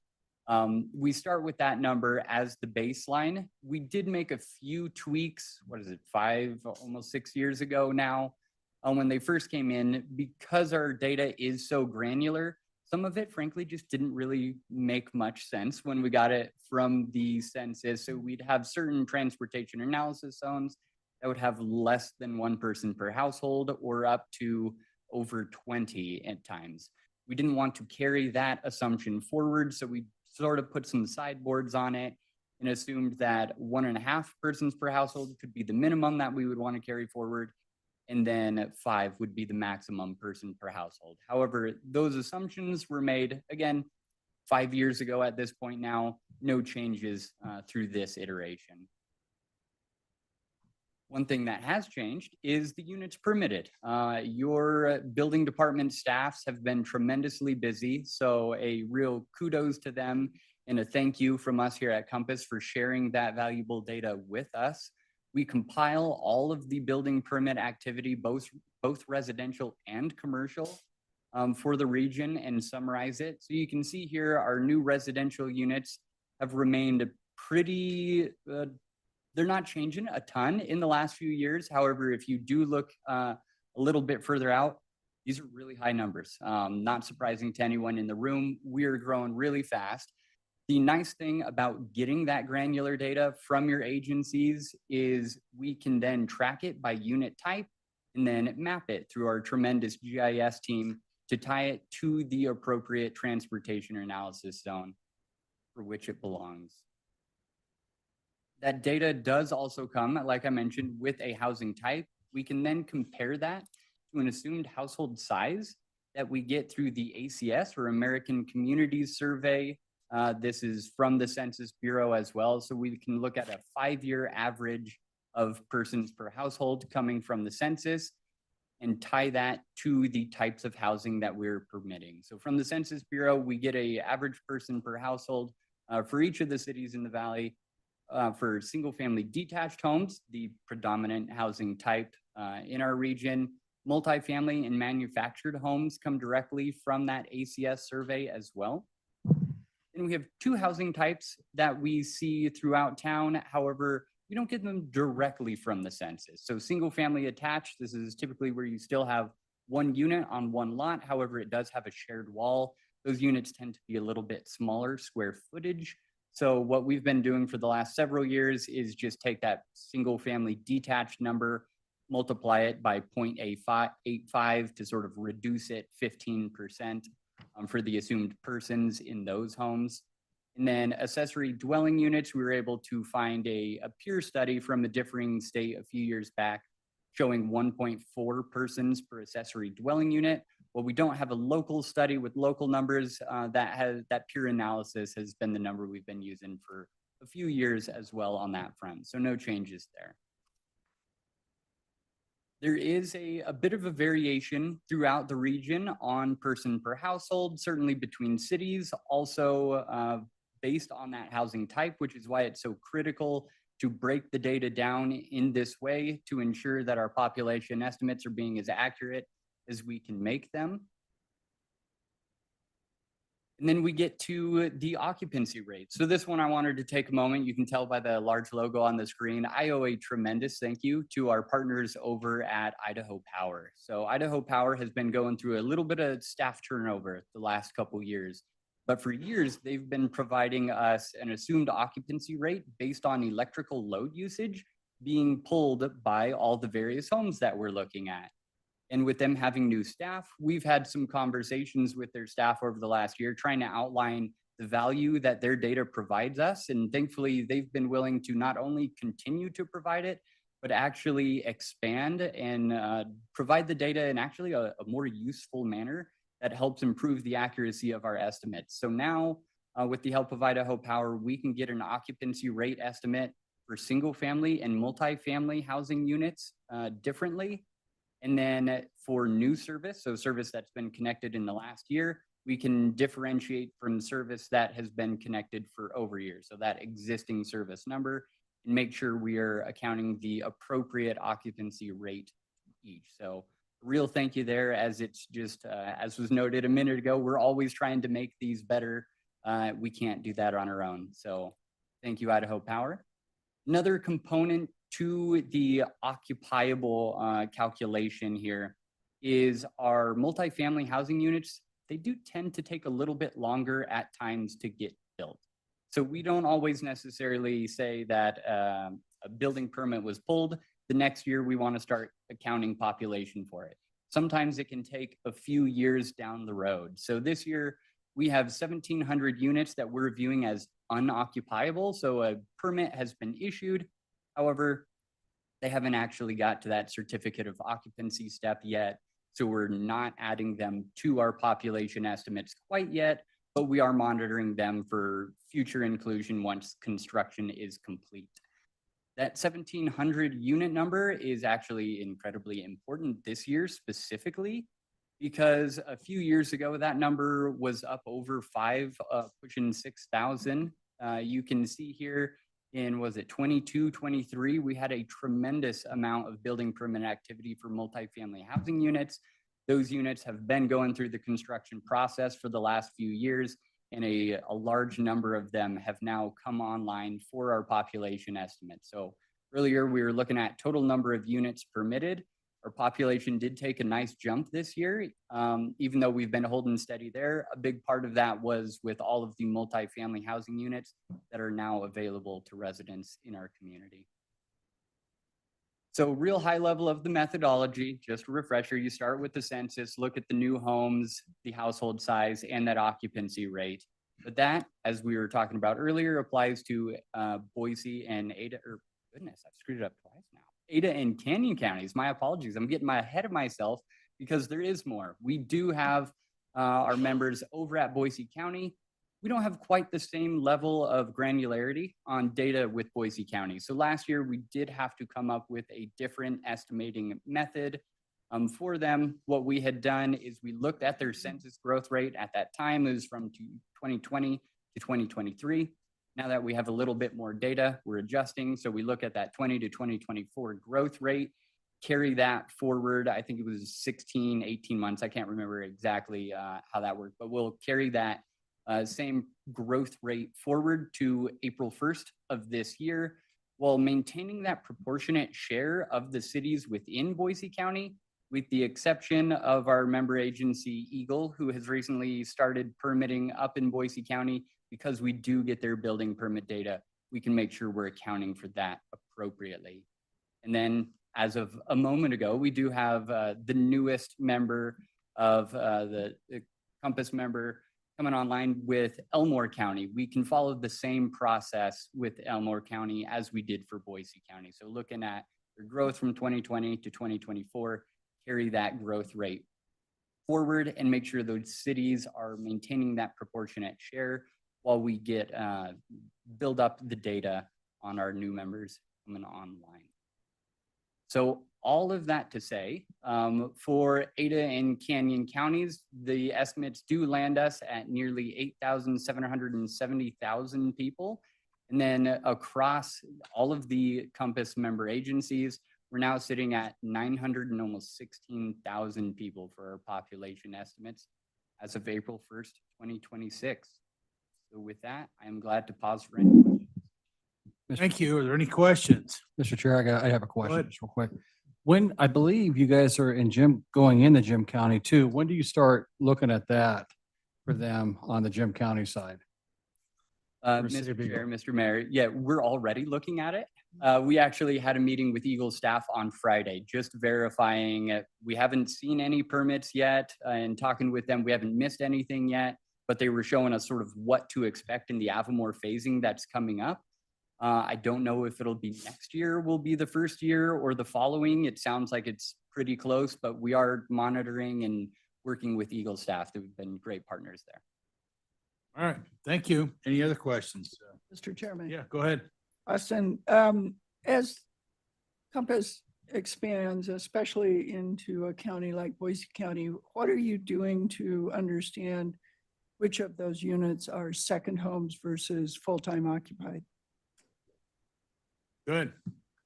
S14: We start with that number as the baseline. We did make a few tweaks, 5, almost 6 years ago now, when they first came in, because our data is so granular. Some of it, frankly, just didn't really make much sense when we got it from the census. So we'd have certain transportation analysis zones that would have less than one person per household or up to over 20 at times. We didn't want to carry that assumption forward, so we sort of put some sideboards on it and assumed that 1.5 persons per household could be the minimum that we would want to carry forward. And then 5 would be the maximum person per household. However, those assumptions were made, again, 5 years ago at this point now, no changes through this iteration. One thing that has changed is the units permitted. Your building department staffs have been tremendously busy, so a real kudos to them and a thank you from us here at Compass for sharing that valuable data with us. We compile all of the building permit activity, both residential and commercial, for the region and summarize it. So you can see here our new residential units have remained pretty they're not changing a ton in the last few years. However, if you do look a little bit further out, these are really high numbers. Not surprising to anyone in the room. We are growing really fast. The nice thing about getting that granular data from your agencies is we can then track it by unit type and then map it through our tremendous GIS team to tie it to the appropriate transportation analysis zone for which it belongs. That data does also come, like I mentioned, with a housing type. We can then compare that to an assumed household size that we get through the ACS or American Communities Survey. This is from the Census Bureau as well. So we can look at a 5-year average of persons per household coming from the census and tie that to the types of housing that we're permitting. So from the Census Bureau, we get an average person per household for each of the cities in the valley. For single-family detached homes, the predominant housing type in our region, multifamily and manufactured homes come directly from that ACS survey as well. And we have 2 housing types that we see throughout town. However, we don't get them directly from the census. So single-family attached, this is typically where you still have 1 unit on 1 lot. However, it does have a shared wall. Those units tend to be a little bit smaller square footage. So what we've been doing for the last several years is just take that single family detached number, multiply it by 0.85 to sort of reduce it 15% for the assumed persons in those homes. And then accessory dwelling units, we were able to find a peer study from a differing state a few years back showing 1.4 persons per accessory dwelling unit. Well, we don't have a local study with local numbers. That peer analysis has been the number we've been using for a few years as well on that front. So no changes there. There is a bit of a variation throughout the region on person per household, certainly between cities, also based on that housing type, which is why it's so critical to break the data down in this way to ensure that our population estimates are being as accurate as we can make them. And then we get to the occupancy rate. So this one I wanted to take a moment. You can tell by the large logo on the screen. I owe a tremendous thank you to our partners over at Idaho Power. So Idaho Power has been going through a little bit of staff turnover the last couple years. But for years, they've been providing us an assumed occupancy rate based on electrical load usage being pulled by all the various homes that we're looking at. And with them having new staff, we've had some conversations with their staff over the last year, trying to outline the value that their data provides us. And thankfully, they've been willing to not only continue to provide it, but actually expand and provide the data in actually a more useful manner that helps improve the accuracy of our estimates. So now, with the help of Idaho Power, we can get an occupancy rate estimate for single family and multifamily housing units differently. And then for new service, so service that's been connected in the last year, we can differentiate from service that has been connected for over years. So that existing service number, and make sure we are accounting the appropriate occupancy rate each. So real thank you there, as it's just, as was noted a minute ago, we're always trying to make these better. We can't do that on our own. So thank you, Idaho Power. Another component to the occupiable calculation here is our multifamily housing units. They do tend to take a little bit longer at times to get built. So we don't always necessarily say that a building permit was pulled. The next year we want to start accounting population for it. Sometimes it can take a few years down the road. So this year we have 1,700 units that we're viewing as unoccupiable. So a permit has been issued. However, they haven't actually got to that certificate of occupancy step yet. So we're not adding them to our population estimates quite yet, but we are monitoring them for future inclusion once construction is complete. That 1,700 unit number is actually incredibly important this year specifically, because a few years ago, that number was up over pushing 6,000. You can see here in, was it 22, 23, we had a tremendous amount of building permit activity for multifamily housing units. Those units have been going through the construction process for the last few years, and a large number of them have now come online for our population estimate. So earlier we were looking at total number of units permitted. Our population did take a nice jump this year, even though we've been holding steady there. A big part of that was with all of the multifamily housing units that are now available to residents in our community. So real high level of the methodology, just a refresher, you start with the census, look at the new homes, the household size, and that occupancy rate. But that, as we were talking about earlier, applies to Boise and Ada, or goodness, I've screwed it up twice now. Ada and Canyon counties, my apologies. I'm getting ahead of myself because there is more. We do have our members over at Boise County. We don't have quite the same level of granularity on data with Boise County. So last year we did have to come up with a different estimating method for them. What we had done is we looked at their census growth rate at that time. It was from 2020 to 2023. Now that we have a little bit more data, we're adjusting. So we look at that 20 to 2024 growth rate, carry that forward. I think it was 16, 18 months. I can't remember exactly how that worked, but we'll carry that same growth rate forward to April 1st of this year, while maintaining that proportionate share of the cities within Boise County, with the exception of our member agency, Eagle, who has recently started permitting up in Boise County. Because we do get their building permit data, we can make sure we're accounting for that appropriately. And then as of a moment ago, we do have the newest member of the Compass member coming online with Elmore County. We can follow the same process with Elmore County as we did for Boise County. So looking at their growth from 2020 to 2024, carry that growth rate forward and make sure those cities are maintaining that proportionate share while we get build up the data on our new members coming online. So all of that to say, for Ada and Canyon counties, the estimates do land us at nearly 8,770,000 people. And then across all of the Compass member agencies, we're now sitting at 900 and almost 16,000 people for our population estimates as of April 1st, 2026. So with that, I am glad to pause for any questions.
S3: Thank you. Are there any questions?
S6: Mr. Chair, I have a question
S3: ahead.
S6: just real quick. When, I believe you guys are in going into Jim County too, when do you start looking at that for them on the Jim County side?
S14: Mr. Chair, Mr. Mayor, yeah, we're already looking at it. We actually had a meeting with Eagle staff on Friday, just verifying. We haven't seen any permits yet, and talking with them, we haven't missed anything yet, but they were showing us sort of what to expect in the Avamore phasing that's coming up. I don't know if it'll be next year will be the first year or the following. It sounds like it's pretty close, but we are monitoring and working with Eagle staff. They've been great partners there.
S3: All right, thank you. Any other questions?
S1: Mr. Chairman.
S3: Yeah, go ahead.
S1: Austin, as Compass expands, especially into a county like Boise County, what are you doing to understand which of those units are second homes versus full-time occupied?
S3: Good.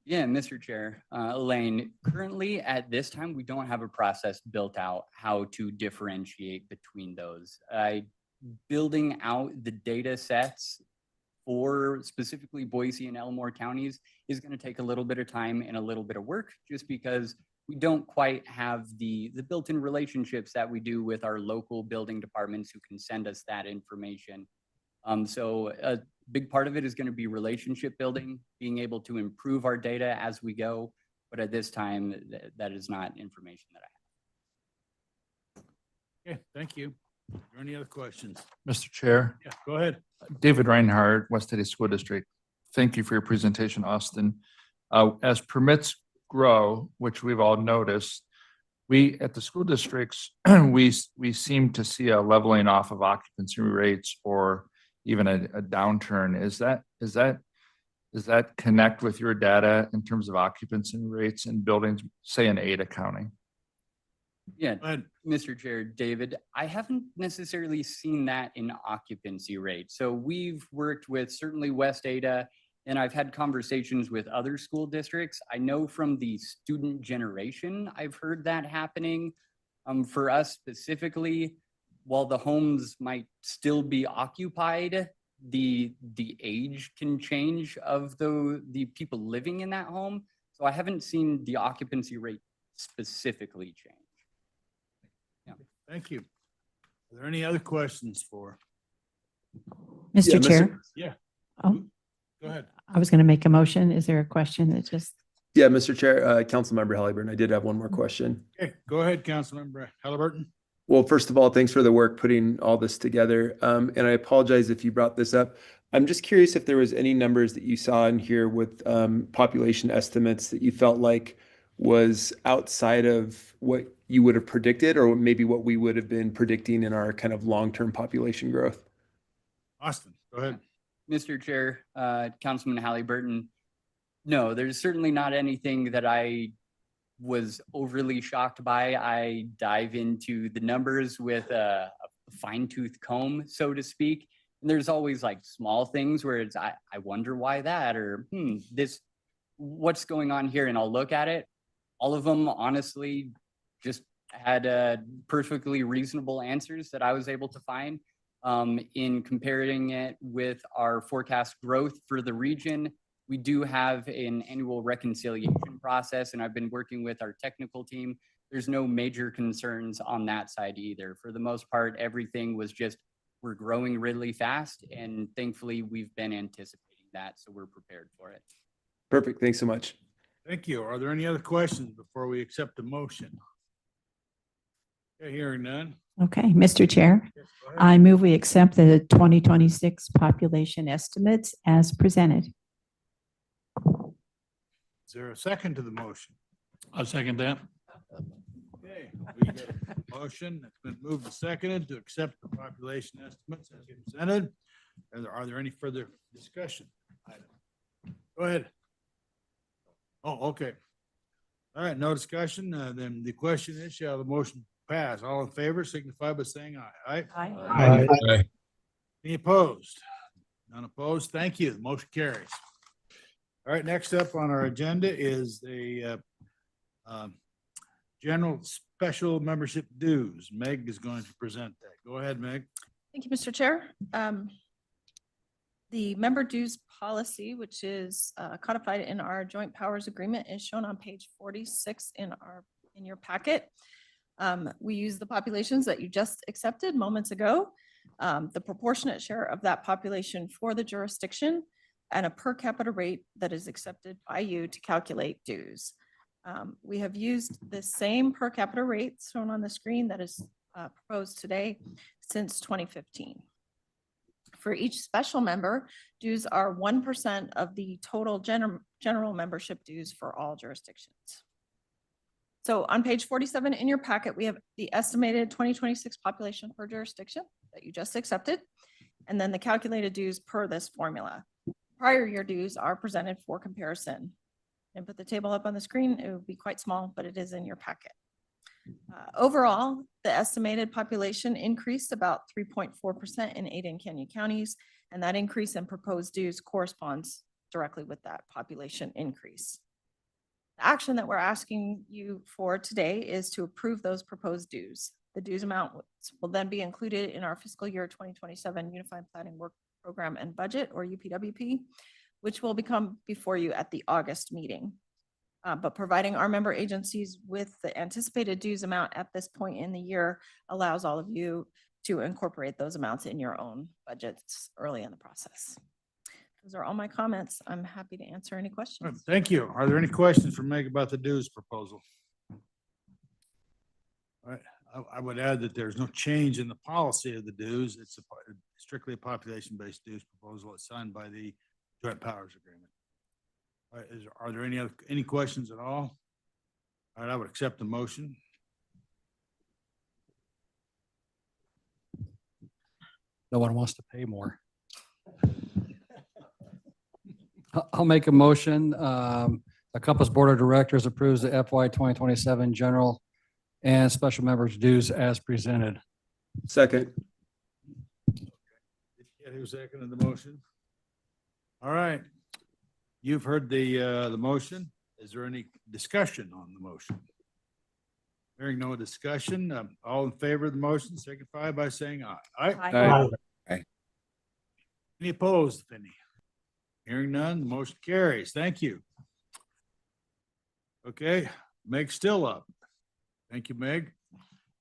S14: Yeah, Mr. Chair, Elaine, currently at this time, we don't have a process built out how to differentiate between those. Building out the data sets for specifically Boise and Elmore counties is going to take a little bit of time and a little bit of work, just because we don't quite have the built-in relationships that we do with our local building departments who can send us that information. So a big part of it is going to be relationship building, being able to improve our data as we go. But at this time, that is not information that I have.
S3: Okay, thank you. Are there any other questions?
S15: Mr. Chair,
S3: Yeah, go ahead.
S15: David Reinhardt, West Eddy School District. Thank you for your presentation, Austin. As permits grow, which we've all noticed, we at the school districts, we seem to see a leveling off of occupancy rates or even a downturn. Does that connect with your data in terms of occupancy rates in buildings, say in Ada County?
S14: Yeah,
S3: Go ahead.
S14: Mr. Chair, David, I haven't necessarily seen that in occupancy rate. So we've worked with certainly West Ada, and I've had conversations with other school districts. I know from the student generation, I've heard that happening. For us specifically, while the homes might still be occupied, the age can change of the people living in that home. So I haven't seen the occupancy rate specifically change.
S3: Thank you. Are there any other questions for?
S16: Mr. Chair,
S3: Yeah,
S16: oh,
S3: go ahead.
S16: I was going to make a motion. Is there a question that just?
S7: Yeah, Mr. Chair, Councilmember Halliburton, I did have one more question.
S3: Okay, go ahead, Councilmember Halliburton.
S7: Well, first of all, thanks for the work putting all this together. And I apologize if you brought this up. I'm just curious if there was any numbers that you saw in here with population estimates that you felt like was outside of what you would have predicted, or maybe what we would have been predicting in our kind of long-term population growth.
S3: Austin, go ahead.
S14: Mr. Chair, Councilman Halliburton, no, there's certainly not anything that I was overly shocked by. I dive into the numbers with a fine-tooth comb, so to speak. And there's always like small things where it's, I wonder why that, or what's going on here? And I'll look at it. All of them, honestly, just had perfectly reasonable answers that I was able to find. In comparing it with our forecast growth for the region, we do have an annual reconciliation process, and I've been working with our technical team. There's no major concerns on that side either. For the most part, everything was just, we're growing really fast, and thankfully we've been anticipating that, so we're prepared for it.
S7: Perfect. Thanks so much.
S3: Thank you. Are there any other questions before we accept the motion? Okay, hearing none.
S16: Okay, Mr. Chair,
S3: Yes, go ahead.
S16: I move we accept the 2026 population estimates as presented.
S3: Is there a second to the motion?
S12: I'll second that.
S3: Okay, we got a motion that's been moved and seconded to accept the population estimates as presented. Are there any further discussion? Go ahead. Oh, okay. All right, no discussion. Then the question is, shall the motion pass? All in favor signify by saying aye. Aye.
S16: Aye.
S3: Any opposed? None opposed. Thank you. The motion carries. All right, next up on our agenda is the general special membership dues. Meg is going to present that. Go ahead, Meg.
S8: Thank you, Mr. Chair. The member dues policy, which is codified in our joint powers agreement, is shown on page 46 in your packet. We use the populations that you just accepted moments ago, the proportionate share of that population for the jurisdiction, and a per capita rate that is accepted by you to calculate dues. We have used the same per capita rate shown on the screen that is proposed today since 2015. For each special member, dues are 1% of the total general membership dues for all jurisdictions. So on page 47 in your packet, we have the estimated 2026 population per jurisdiction that you just accepted, and then the calculated dues per this formula. Prior year dues are presented for comparison. And put the table up on the screen. It would be quite small, but it is in your packet. Overall, the estimated population increased about 3.4% in Ada and Canyon counties, and that increase in proposed dues corresponds directly with that population increase. The action that we're asking you for today is to approve those proposed dues. The dues amount will then be included in our fiscal year 2027 Unified Planning Work Program and Budget, or UPWP, which will become before you at the August meeting. But providing our member agencies with the anticipated dues amount at this point in the year allows all of you to incorporate those amounts in your own budgets early in the process. Those are all my comments. I'm happy to answer any questions.
S3: Thank you. Are there any questions for Meg about the dues proposal? All right, I would add that there's no change in the policy of the dues. It's strictly a population-based dues proposal. It's signed by the Joint Powers Agreement. All right, are there any questions at all? All right, I would accept the motion.
S6: No one wants to pay more. I'll make a motion. The Compass Board of Directors approves the FY 2027 general and special members dues as presented.
S7: Second.
S3: Yeah, who seconded the motion? All right. You've heard the motion. Is there any discussion on the motion? Hearing no discussion, all in favor of the motion signify by saying aye.
S16: Aye.
S3: Aye. Any opposed, if any? Hearing none, the motion carries. Thank you. Okay, Meg's still up. Thank you, Meg.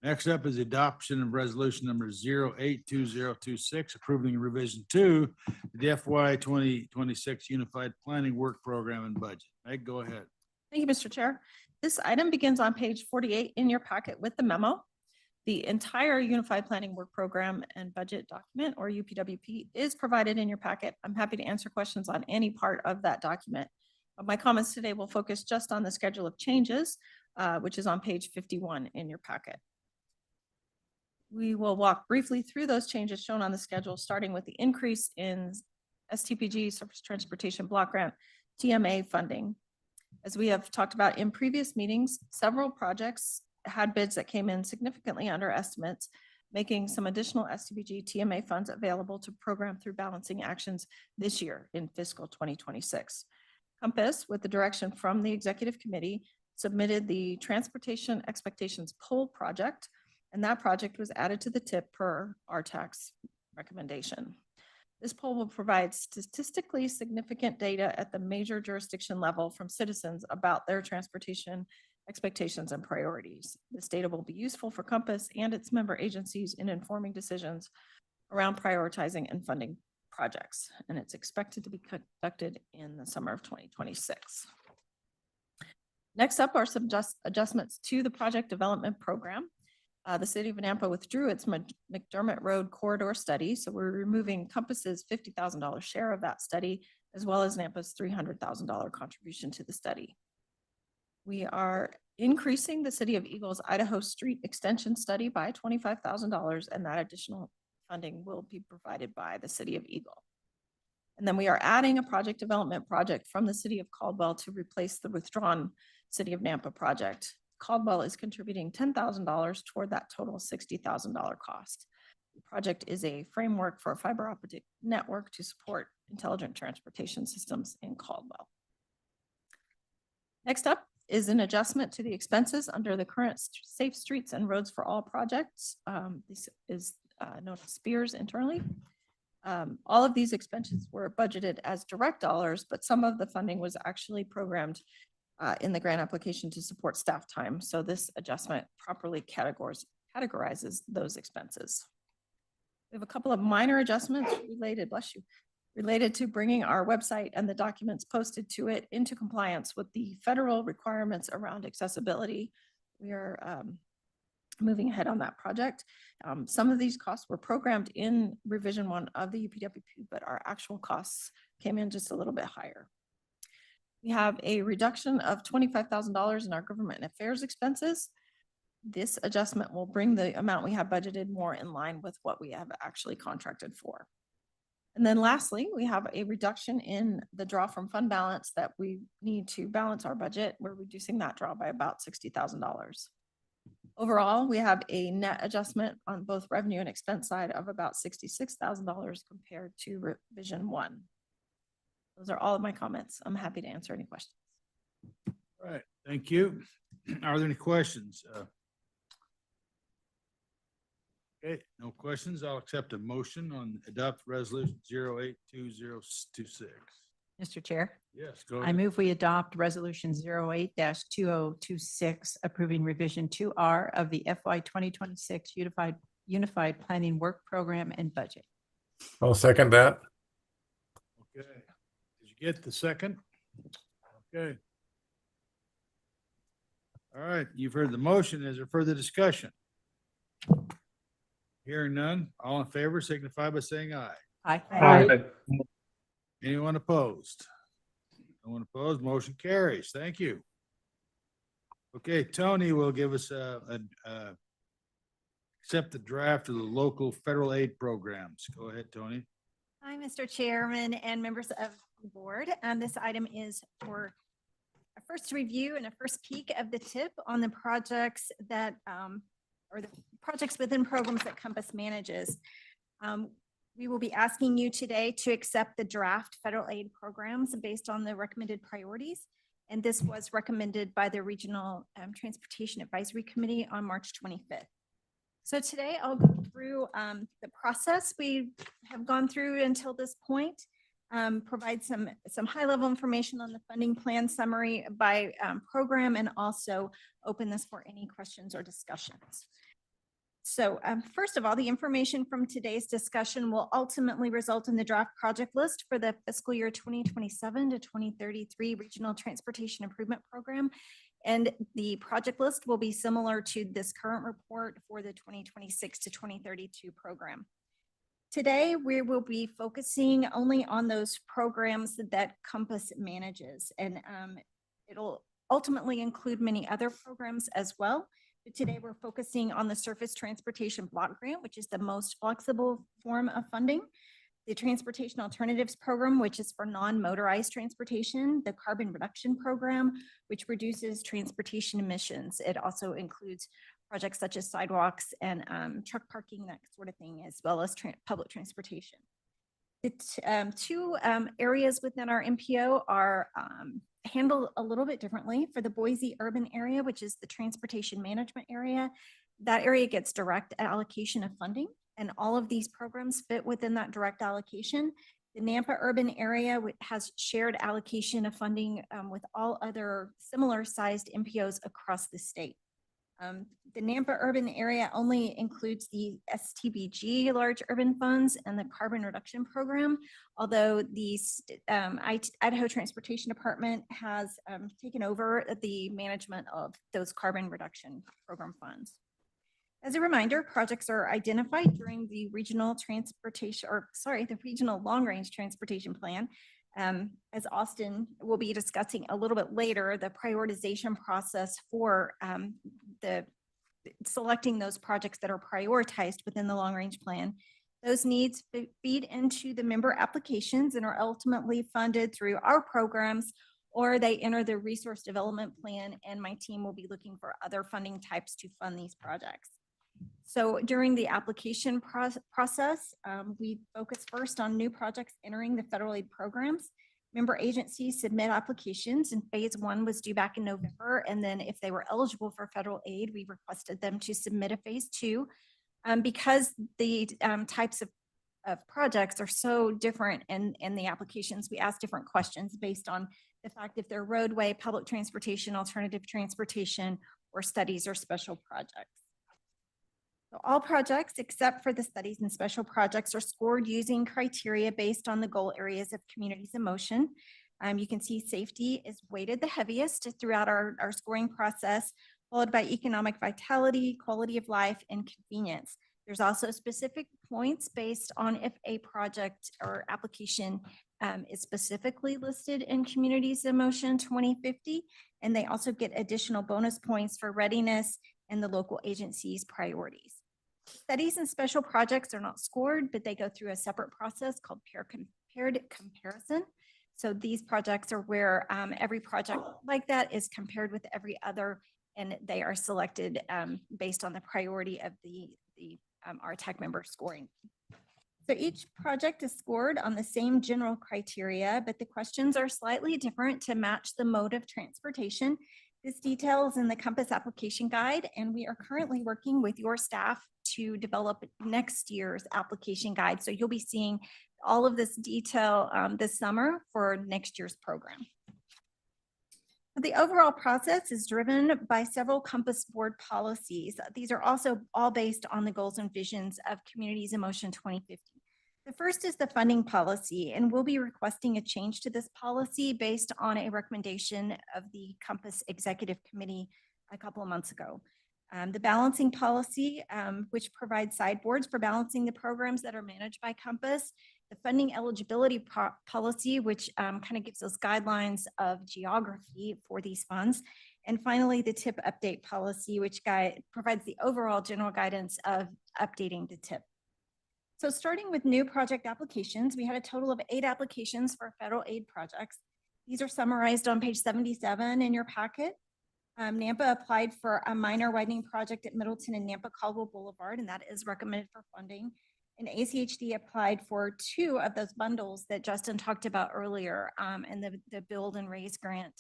S3: Next up is adoption of resolution number 082026, approving revision to the FY 2026 Unified Planning Work Program and Budget. Meg, go ahead.
S8: Thank you, Mr. Chair. This item begins on page 48 in your packet with the memo. The entire Unified Planning Work Program and Budget document, or UPWP, is provided in your packet. I'm happy to answer questions on any part of that document. But my comments today will focus just on the schedule of changes, which is on page 51 in your packet. We will walk briefly through those changes shown on the schedule, starting with the increase in STPG, Surface Transportation Block Grant, TMA funding. As we have talked about in previous meetings, several projects had bids that came in significantly under estimates, making some additional STPG TMA funds available to program through balancing actions this year in fiscal 2026. Compass, with the direction from the executive committee, submitted the Transportation Expectations Poll project, and that project was added to the tip per our tax recommendation. This poll will provide statistically significant data at the major jurisdiction level from citizens about their transportation expectations and priorities. This data will be useful for Compass and its member agencies in informing decisions around prioritizing and funding projects, and it's expected to be conducted in the summer of 2026. Next up are some adjustments to the project development program. The city of Nampa withdrew its McDermott Road corridor study, so we're removing Compass's $50,000 share of that study, as well as Nampa's $300,000 contribution to the study. We are increasing the City of Eagle's Idaho Street Extension study by $25,000, and that additional funding will be provided by the City of Eagle. And then we are adding a project development project from the City of Caldwell to replace the withdrawn City of Nampa project. Caldwell is contributing $10,000 toward that total $60,000 cost. The project is a framework for a fiber optic network to support intelligent transportation systems in Caldwell. Next up is an adjustment to the expenses under the current Safe Streets and Roads for All projects. This is known as SPEARS internally. All of these expenses were budgeted as direct dollars, but some of the funding was actually programmed in the grant application to support staff time. So this adjustment properly categorizes those expenses. We have a couple of minor adjustments related to bringing our website and the documents posted to it into compliance with the federal requirements around accessibility. We are moving ahead on that project. Some of these costs were programmed in revision 1 of the UPWP, but our actual costs came in just a little bit higher. We have a reduction of $25,000 in our government affairs expenses. This adjustment will bring the amount we have budgeted more in line with what we have actually contracted for. And then lastly, we have a reduction in the draw from fund balance that we need to balance our budget. We're reducing that draw by about $60,000. Overall, we have a net adjustment on both revenue and expense side of about $66,000 compared to revision 1. Those are all of my comments. I'm happy to answer any questions.
S3: All right, thank you. Are there any questions? Okay, no questions. I'll accept a motion on adopt resolution 082026.
S16: Mr. Chair,
S3: Yes, go
S16: I
S3: ahead.
S16: move we adopt resolution 08-2026, approving revision 2R of the FY 2026 Unified Planning Work Program and Budget.
S13: I'll second that.
S3: Okay, did you get the second? Okay. All right, you've heard the motion. Is there further discussion? Hearing none, all in favor signify by saying aye.
S16: Aye.
S3: Anyone opposed? No one opposed, motion carries. Thank you. Okay, Tony will give us accept the draft of the local federal aid programs. Go ahead, Tony.
S17: Hi, Mr. Chairman and members of the board. This item is for a first review and a first peek of the tip on the projects that, or the projects within programs that Compass manages. We will be asking you today to accept the draft federal aid programs based on the recommended priorities. And this was recommended by the Regional Transportation Advisory Committee on March 25th. So today I'll go through the process we have gone through until this point, provide some high-level information on the funding plan summary by program, and also open this for any questions or discussions. So first of all, the information from today's discussion will ultimately result in the draft project list for the fiscal year 2027 to 2033 Regional Transportation Improvement Program. And the project list will be similar to this current report for the 2026 to 2032 program. Today, we will be focusing only on those programs that Compass manages, and it'll ultimately include many other programs as well. But today, we're focusing on the Surface Transportation Block Grant, which is the most flexible form of funding, the Transportation Alternatives Program, which is for non-motorized transportation, the Carbon Reduction Program, which reduces transportation emissions. It also includes projects such as sidewalks and truck parking, that sort of thing, as well as public transportation. The two areas within our MPO are handled a little bit differently. For the Boise urban area, which is the transportation management area, that area gets direct allocation of funding, and all of these programs fit within that direct allocation. The Nampa urban area has shared allocation of funding with all other similar sized MPOs across the state. The Nampa urban area only includes the STBG large urban funds and the carbon reduction program, although the Idaho Transportation Department has taken over the management of those carbon reduction program funds. As a reminder, projects are identified during the regional long range transportation plan. As Austin will be discussing a little bit later, the prioritization process for selecting those projects that are prioritized within the long range plan. Those needs feed into the member applications and are ultimately funded through our programs, or they enter the resource development plan, and my team will be looking for other funding types to fund these projects. So during the application process, we focus first on new projects entering the federal aid programs. Member agencies submit applications, and phase one was due back in November. And then if they were eligible for federal aid, we requested them to submit a phase two. Because the types of projects are so different in the applications, we ask different questions based on the fact if they're roadway, public transportation, alternative transportation, or studies or special projects. So all projects except for the studies and special projects are scored using criteria based on the goal areas of communities in motion. You can see safety is weighted the heaviest throughout our scoring process, followed by economic vitality, quality of life, and convenience. There's also specific points based on if a project or application is specifically listed in Communities in Motion 2050, and they also get additional bonus points for readiness and the local agency's priorities. Studies and special projects are not scored, but they go through a separate process called paired comparison. So these projects are where every project like that is compared with every other, and they are selected based on the priority of the RTAC member scoring. So each project is scored on the same general criteria, but the questions are slightly different to match the mode of transportation. This details in the Compass application guide, and we are currently working with your staff to develop next year's application guide. So you'll be seeing all of this detail this summer for next year's program. The overall process is driven by several Compass board policies. These are also all based on the goals and visions of Communities in Motion 2050. The first is the funding policy, and we'll be requesting a change to this policy based on a recommendation of the Compass Executive Committee a couple of months ago. The balancing policy, which provides sideboards for balancing the programs that are managed by Compass. The funding eligibility policy, which kind of gives us guidelines of geography for these funds. And finally, the TIP update policy, which provides the overall general guidance of updating the TIP. So starting with new project applications, we had a total of 8 applications for federal aid projects. These are summarized on page 77 in your packet. NAMPA applied for a minor widening project at Middleton and Nampa Caldwell Boulevard, and that is recommended for funding. And ACHD applied for 2 of those bundles that Justin talked about earlier in the Build and Raise Grant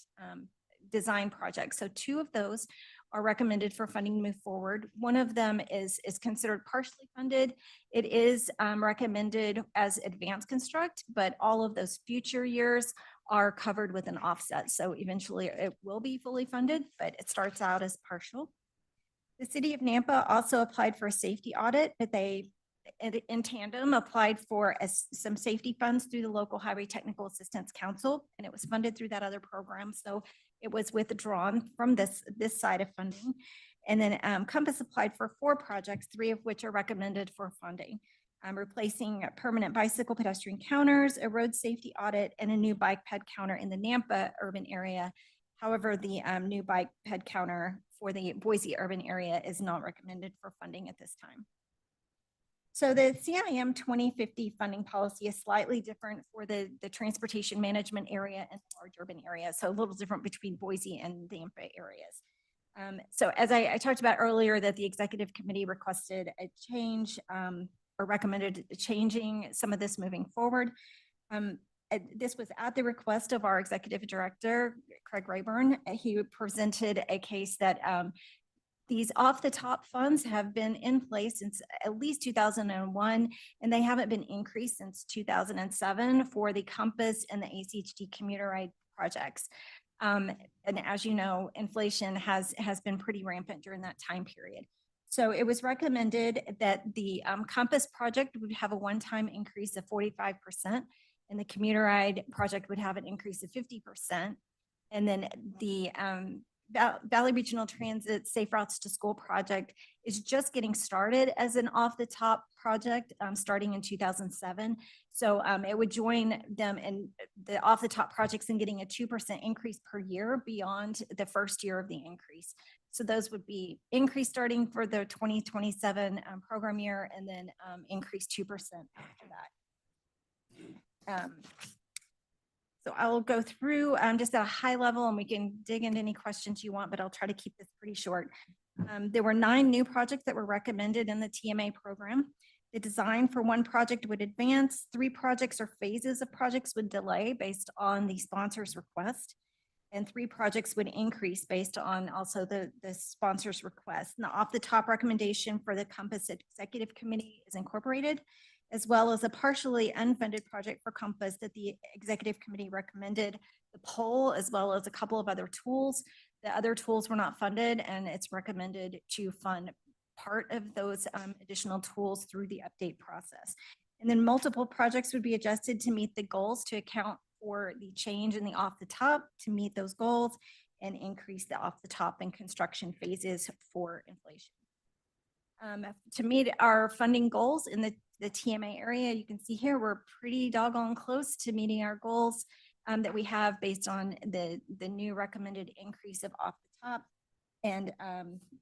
S17: design project. So 2 of those are recommended for funding to move forward. One of them is considered partially funded. It is recommended as advanced construct, but all of those future years are covered with an offset. So eventually it will be fully funded, but it starts out as partial. The city of Nampa also applied for a safety audit, but they in tandem applied for some safety funds through the local highway technical assistance council, and it was funded through that other program. So it was withdrawn from this side of funding. And then Compass applied for 4 projects, 3 of which are recommended for funding. Replacing permanent bicycle pedestrian counters, a road safety audit, and a new bike ped counter in the Nampa urban area. However, the new bike ped counter for the Boise urban area is not recommended for funding at this time. So the CIM 2050 funding policy is slightly different for the transportation management area and large urban area. So a little different between Boise and the Nampa areas. So as I talked about earlier, that the executive committee requested a change or recommended changing some of this moving forward. This was at the request of our executive director, Craig Rayburn. He presented a case that these off-the-top funds have been in place since at least 2001, and they haven't been increased since 2007 for the Compass and the ACHD commuter ride projects. And as you know, inflation has been pretty rampant during that time period. So it was recommended that the Compass project would have a one-time increase of 45%, and the commuter ride project would have an increase of 50%. And then the Valley Regional Transit Safe Routes to School project is just getting started as an off-the-top project starting in 2007. So it would join them in the off-the-top projects and getting a 2% increase per year beyond the first year of the increase. So those would be increased starting for the 2027 program year, and then increase 2% after that. So I will go through just at a high level, and we can dig into any questions you want, but I'll try to keep this pretty short. There were 9 new projects that were recommended in the TMA program. The design for 1 project would advance, 3 projects or phases of projects would delay based on the sponsor's request, and 3 projects would increase based on also the sponsor's request. And the off-the-top recommendation for the Compass Executive Committee is incorporated, as well as a partially unfunded project for Compass that the Executive Committee recommended, the poll, as well as a couple of other tools. The other tools were not funded, and it's recommended to fund part of those additional tools through the update process. And then multiple projects would be adjusted to meet the goals to account for the change in the off the top to meet those goals and increase the off the top and construction phases for inflation. To meet our funding goals in the TMA area, you can see here, we're pretty doggone close to meeting our goals that we have based on the new recommended increase of off the top. And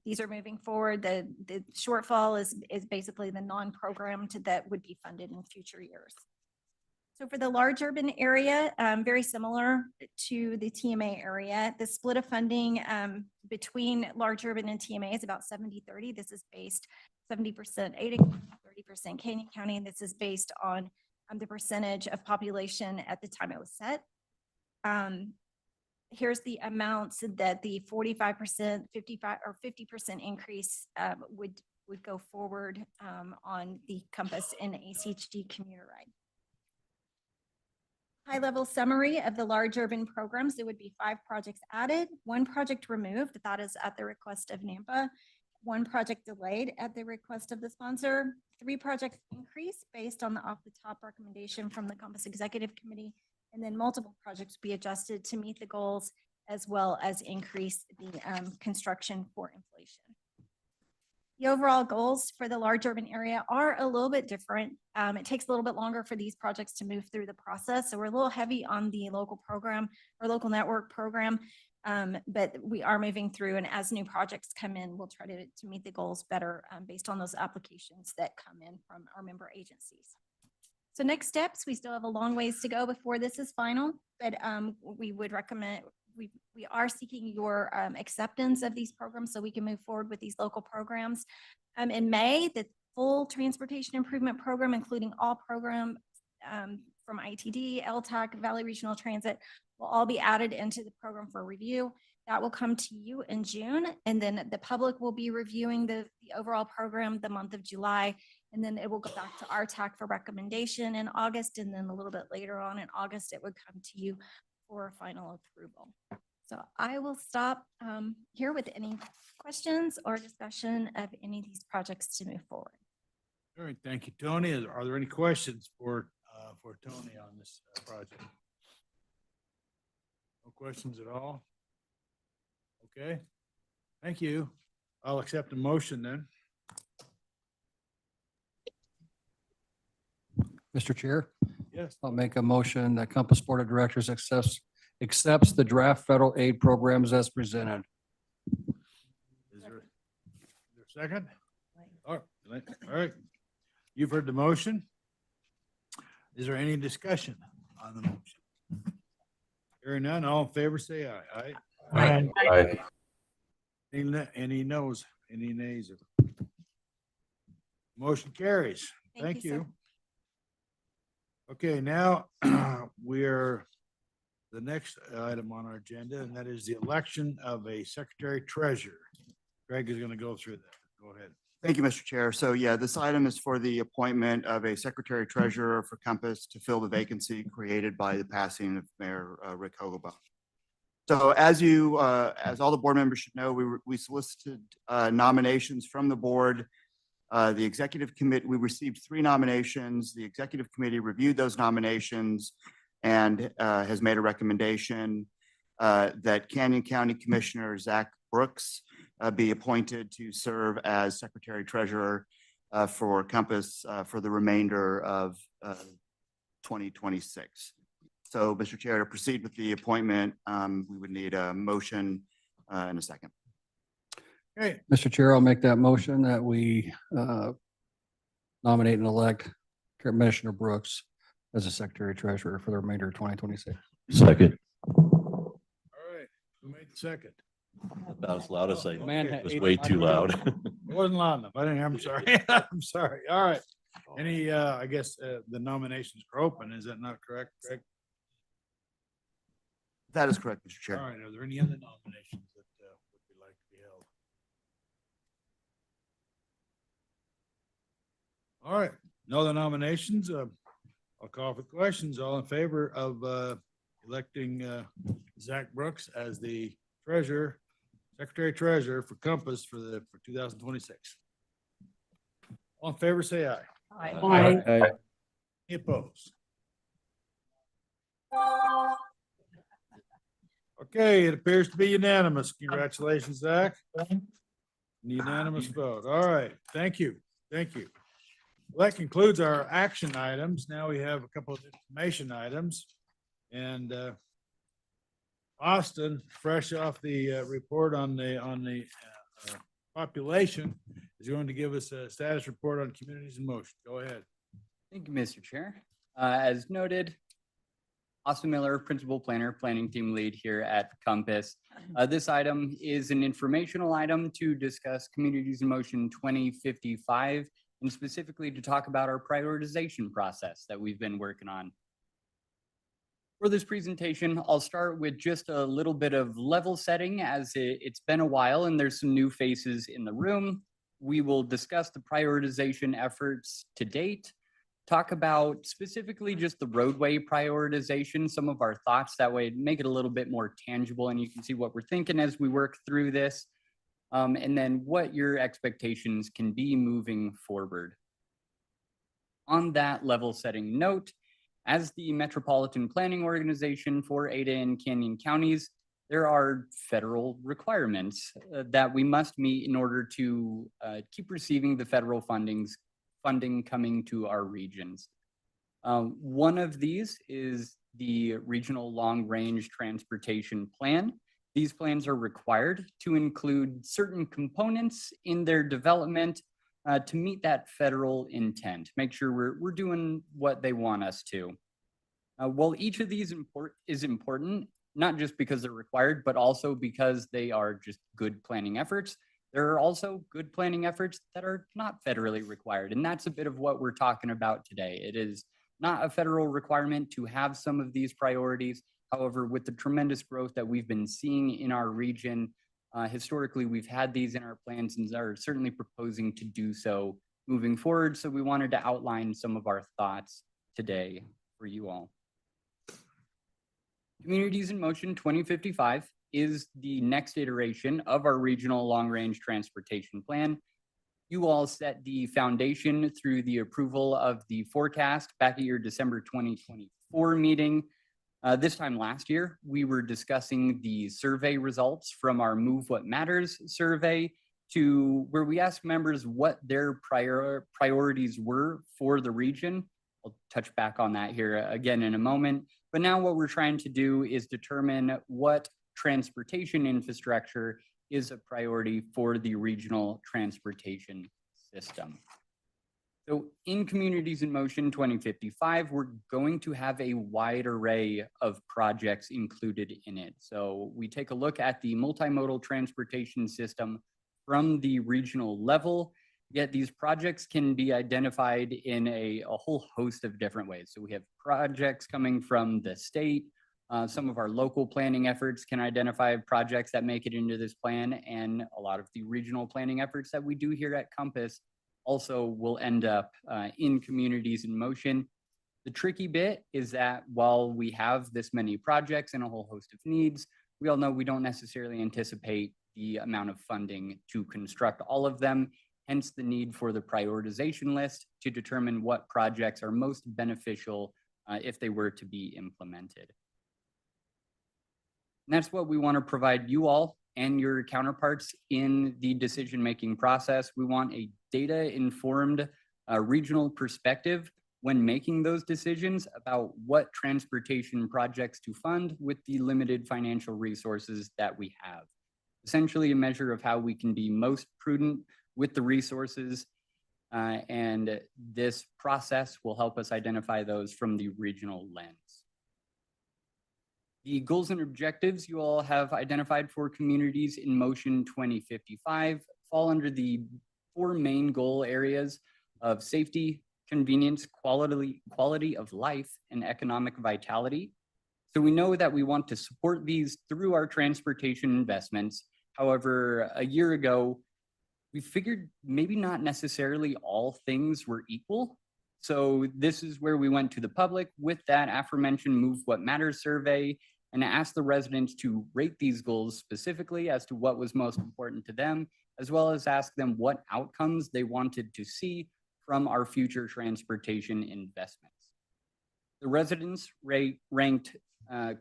S17: these are moving forward. The shortfall is basically the non-programmed that would be funded in future years. So for the large urban area, very similar to the TMA area, the split of funding between large urban and TMA is about 70-30. This is based 70% Ada, 30% Canyon County, and this is based on the percentage of population at the time it was set. Here's the amounts that the 45%, 55 or 50% increase would go forward on the Compass and ACHD commuter ride. High-level summary of the large urban programs, there would be 5 projects added, 1 project removed, that is at the request of NAMPA, 1 project delayed at the request of the sponsor, 3 projects increased based on the off-the-top recommendation from the Compass Executive Committee, and then multiple projects be adjusted to meet the goals as well as increase the construction for inflation. The overall goals for the large urban area are a little bit different. It takes a little bit longer for these projects to move through the process. So we're a little heavy on the local program or local network program. But we are moving through, and as new projects come in, we'll try to meet the goals better based on those applications that come in from our member agencies. So next steps, we still have a long ways to go before this is final, but we would recommend, we are seeking your acceptance of these programs so we can move forward with these local programs. In May, the full transportation improvement program, including all programs from ITD, LTAC, Valley Regional Transit, will all be added into the program for review. That will come to you in June, and then the public will be reviewing the overall program the month of July, and then it will go back to RTAC for recommendation in August, and then a little bit later on in August, it would come to you for final approval. So I will stop here with any questions or discussion of any of these projects to move forward.
S3: All right, thank you, Tony. Are there any questions for Tony on this project? No questions at all? Okay, thank you. I'll accept a motion then.
S6: Mr. Chair,
S3: Yes.
S6: I'll make a motion that Compass Board of Directors accepts the draft federal aid programs as presented.
S3: Is there a second? All right. You've heard the motion. Is there any discussion on the motion? Hearing none, all in favor, say aye. Aye.
S13: Aye.
S3: Any noes, any nays? Motion carries. Thank
S17: sir.
S3: you. Okay, now we're the next item on our agenda, and that is the election of a secretary treasurer. Greg is going to go through that. Go ahead.
S4: Thank you, Mr. Chair. So yeah, this item is for the appointment of a secretary treasurer for Compass to fill the vacancy created by the passing of Mayor Rick Hogelbaum. So as all the board members should know, we solicited nominations from the board. The executive committee, we received 3 nominations. The executive committee reviewed those nominations and has made a recommendation that Canyon County Commissioner Zach Brooks be appointed to serve as secretary treasurer for Compass for the remainder of 2026. So, Mr. Chair, to proceed with the appointment, we would need a motion and a second.
S3: Okay.
S6: Mr. Chair, I'll make that motion that we nominate and elect Commissioner Brooks as a secretary treasurer for the remainder of 2026.
S2: Second.
S3: All right. Who made the second?
S2: About as loud as I,
S6: Man,
S2: it was way too loud.
S3: It wasn't loud enough. I didn't hear. I'm sorry. I'm sorry. All right. Any, I guess the nominations are open. Is that not correct, Greg?
S4: That is correct, Mr. Chair.
S3: All right. Are there any other nominations that would be like to be held? All right. No other nominations. I'll call for questions. All in favor of electing Zach Brooks as the treasurer, secretary treasurer for Compass for 2026? All in favor, say aye.
S16: Aye.
S7: Aye.
S3: Any opposed? Okay, it appears to be unanimous. Congratulations, Zach. Unanimous vote. All right, thank you. Thank you. Well, that concludes our action items. Now we have a couple of information items. And Austin, fresh off the report on the population, is going to give us a status report on communities in motion. Go ahead.
S14: Thank you, Mr. Chair. As noted, Austin Miller, Principal Planner, Planning Team Lead here at Compass. This item is an informational item to discuss Communities in Motion 2055 and specifically to talk about our prioritization process that we've been working on. For this presentation, I'll start with just a little bit of level setting as it's been a while and there's some new faces in the room. We will discuss the prioritization efforts to date, talk about specifically just the roadway prioritization, some of our thoughts, that way make it a little bit more tangible and you can see what we're thinking as we work through this, and then what your expectations can be moving forward. On that level setting note, as the Metropolitan Planning Organization for Ada and Canyon counties, there are federal requirements that we must meet in order to keep receiving the federal funding coming to our regions. One of these is the Regional Long Range Transportation Plan. These plans are required to include certain components in their development to meet that federal intent, make sure we're doing what they want us to. While each of these is important, not just because they're required, but also because they are just good planning efforts, there are also good planning efforts that are not federally required. And that's a bit of what we're talking about today. It is not a federal requirement to have some of these priorities. However, with the tremendous growth that we've been seeing in our region, historically, we've had these in our plans and are certainly proposing to do so moving forward. So we wanted to outline some of our thoughts today for you all. Communities in Motion 2055 is the next iteration of our Regional Long Range Transportation Plan. You all set the foundation through the approval of the forecast back at your December 2024 meeting. This time last year, we were discussing the survey results from our Move What Matters survey, to where we asked members what their priorities were for the region. I'll touch back on that here again in a moment. But now what we're trying to do is determine what transportation infrastructure is a priority for the regional transportation system. So in Communities in Motion 2055, we're going to have a wide array of projects included in it. So we take a look at the multimodal transportation system from the regional level, yet these projects can be identified in a whole host of different ways. So we have projects coming from the state. Some of our local planning efforts can identify projects that make it into this plan, and a lot of the regional planning efforts that we do here at Compass also will end up in Communities in Motion. The tricky bit is that while we have this many projects and a whole host of needs, we all know we don't necessarily anticipate the amount of funding to construct all of them, hence the need for the prioritization list to determine what projects are most beneficial if they were to be implemented. And that's what we want to provide you all and your counterparts in the decision-making process. We want a data-informed regional perspective when making those decisions about what transportation projects to fund with the limited financial resources that we have. Essentially a measure of how we can be most prudent with the resources, and this process will help us identify those from the regional lens. The goals and objectives you all have identified for Communities in Motion 2055 fall under the 4 main goal areas of safety, convenience, quality of life, and economic vitality. So we know that we want to support these through our transportation investments. However, a year ago, we figured maybe not necessarily all things were equal. So this is where we went to the public with that aforementioned Move What Matters survey and asked the residents to rate these goals specifically as to what was most important to them, as well as ask them what outcomes they wanted to see from our future transportation investments. The residents ranked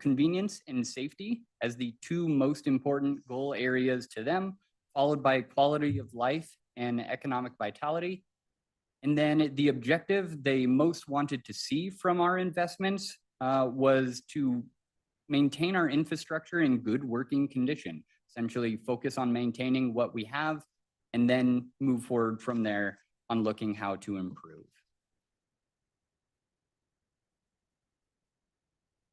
S14: convenience and safety as the 2 most important goal areas to them, followed by quality of life and economic vitality. And then the objective they most wanted to see from our investments was to maintain our infrastructure in good working condition, essentially focus on maintaining what we have and then move forward from there on looking how to improve.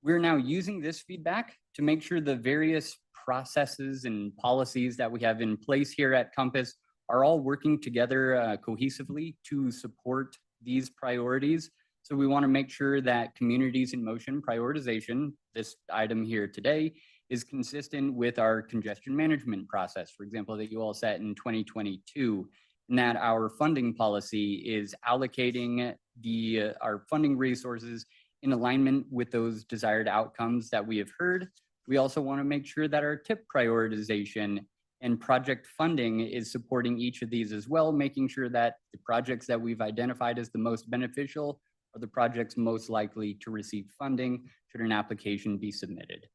S14: We're now using this feedback to make sure the various processes and policies that we have in place here at Compass are all working together cohesively to support these priorities. So we want to make sure that Communities in Motion prioritization, this item here today, is consistent with our congestion management process, for example, that you all set in 2022, and that our funding policy is allocating our funding resources in alignment with those desired outcomes that we have heard. We also want to make sure that our TIP prioritization and project funding is supporting each of these as well, making sure that the projects that we've identified as the most beneficial are the projects most likely to receive funding should an application be submitted.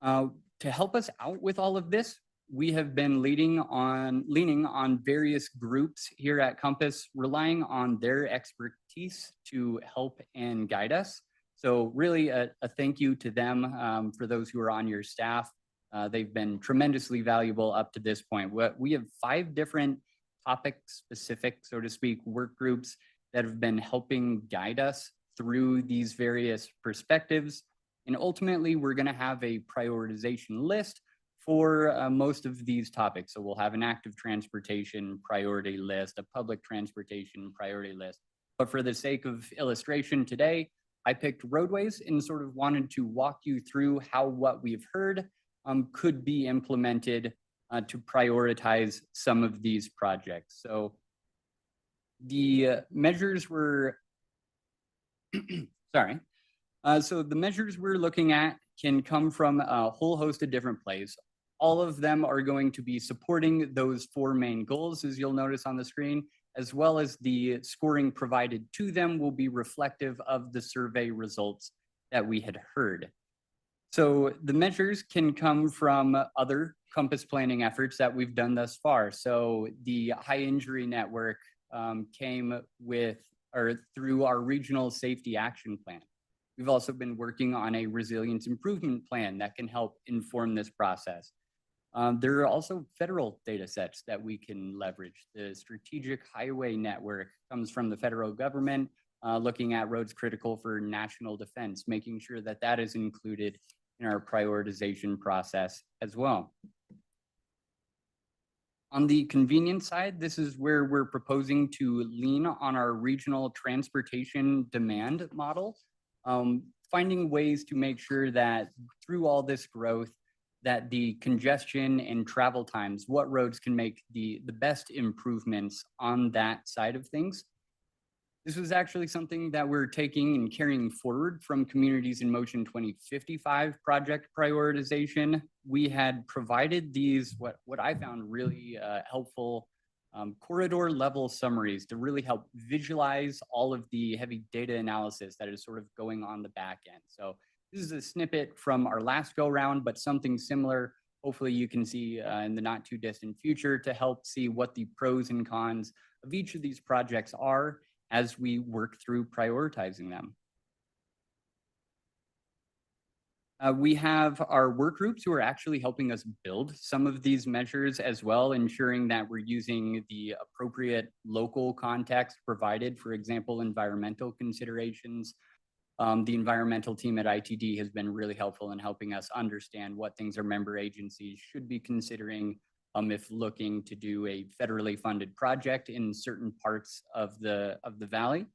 S14: To help us out with all of this, we have been leaning on various groups here at Compass, relying on their expertise to help and guide us. So really a thank you to them for those who are on your staff. They've been tremendously valuable up to this point. We have 5 different topic-specific, so to speak, work groups that have been helping guide us through these various perspectives. And ultimately, we're going to have a prioritization list for most of these topics. So we'll have an active transportation priority list, a public transportation priority list. But for the sake of illustration today, I picked roadways and sort of wanted to walk you through how what we've heard could be implemented to prioritize some of these projects. So the measures were, sorry. So the measures we're looking at can come from a whole host of different places. All of them are going to be supporting those 4 main goals, as you'll notice on the screen, as well as the scoring provided to them will be reflective of the survey results that we had heard. So the measures can come from other Compass planning efforts that we've done thus far. So the high injury network came with or through our regional safety action plan. We've also been working on a resilience improvement plan that can help inform this process. There are also federal data sets that we can leverage. The strategic highway network comes from the federal government, looking at roads critical for national defense, making sure that that is included in our prioritization process as well. On the convenience side, this is where we're proposing to lean on our regional transportation demand model, finding ways to make sure that through all this growth, that the congestion and travel times, what roads can make the best improvements on that side of things. This was actually something that we're taking and carrying forward from Communities in Motion 2055 project prioritization. We had provided these, what I found really helpful corridor level summaries to really help visualize all of the heavy data analysis that is sort of going on the back end. So this is a snippet from our last go round, but something similar. Hopefully you can see in the not too distant future to help see what the pros and cons of each of these projects are as we work through prioritizing them. We have our work groups who are actually helping us build some of these measures as well, ensuring that we're using the appropriate local context provided, for example, environmental considerations. The environmental team at ITD has been really helpful in helping us understand what things our member agencies should be considering if looking to do a federally funded project in certain parts of the valley.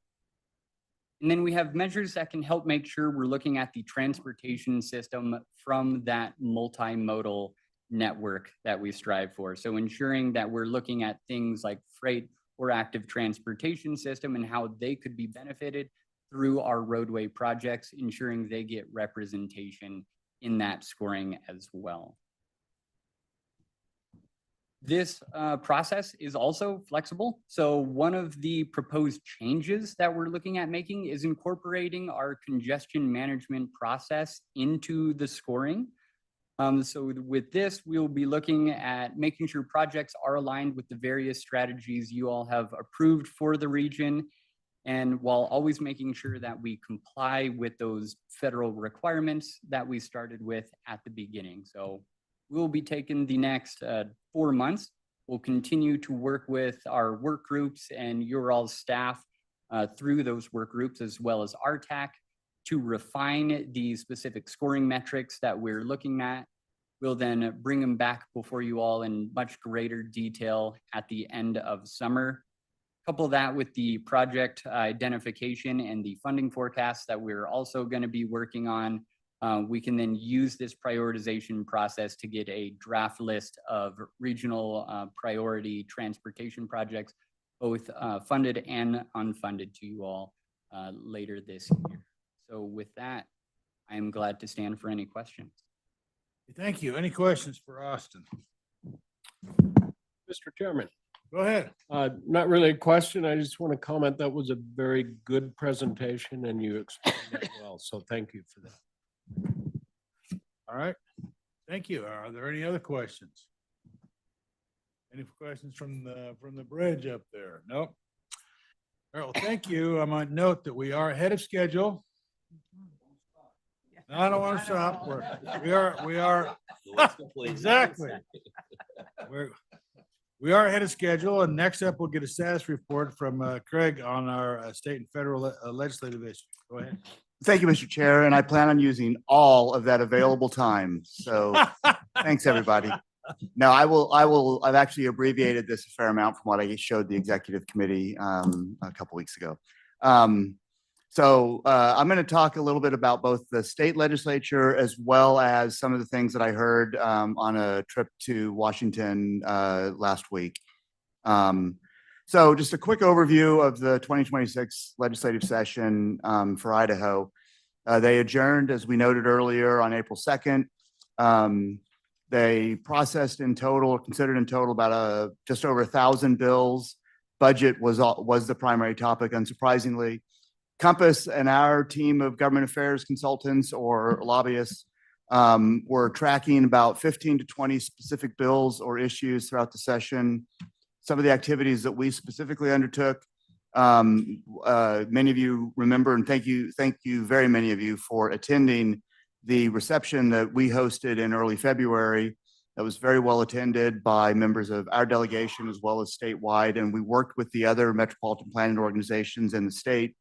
S14: And then we have measures that can help make sure we're looking at the transportation system from that multimodal network that we strive for. So ensuring that we're looking at things like freight or active transportation system and how they could be benefited through our roadway projects, ensuring they get representation in that scoring as well. This process is also flexible. So one of the proposed changes that we're looking at making is incorporating our congestion management process into the scoring. So with this, we'll be looking at making sure projects are aligned with the various strategies you all have approved for the region, and while always making sure that we comply with those federal requirements that we started with at the beginning. So we'll be taking the next 4 months. We'll continue to work with our work groups and your all staff through those work groups, as well as RTAC, to refine the specific scoring metrics that we're looking at. We'll then bring them back before you all in much greater detail at the end of summer. Couple that with the project identification and the funding forecasts that we're also going to be working on. We can then use this prioritization process to get a draft list of regional priority transportation projects, both funded and unfunded, to you all later this year. So with that, I am glad to stand for any questions.
S3: Thank you. Any questions for Austin?
S18: Mr. Chairman.
S3: Go ahead.
S18: Not really a question. I just want to comment that was a very good presentation and you explained it well. So thank you for that.
S3: All right. Thank you. Are there any other questions? Any questions from the bridge up there? Nope. All right, well, thank you. I might note that we are ahead of schedule. No, I don't want to stop. We are exactly. We are ahead of schedule, and next up, we'll get a status report from Craig on our state and federal legislative issues. Go ahead.
S4: Thank you, Mr. Chair, and I plan on using all of that available time. So thanks, everybody. No, I've actually abbreviated this a fair amount from what I showed the executive committee a couple weeks ago. I'm going to talk a little bit about both the state legislature as well as some of the things that I heard on a trip to Washington last week. So just a quick overview of the 2026 legislative session for Idaho. They adjourned, as we noted earlier, on April 2nd. They processed in total, considered in total, about just over 1,000 bills. Budget was the primary topic, unsurprisingly. Compass and our team of government affairs consultants or lobbyists were tracking about 15 to 20 specific bills or issues throughout the session. Some of the activities that we specifically undertook, many of you remember, and thank you very many of you for attending the reception that we hosted in early February. That was very well attended by members of our delegation as well as statewide, and we worked with the other metropolitan planning organizations in the state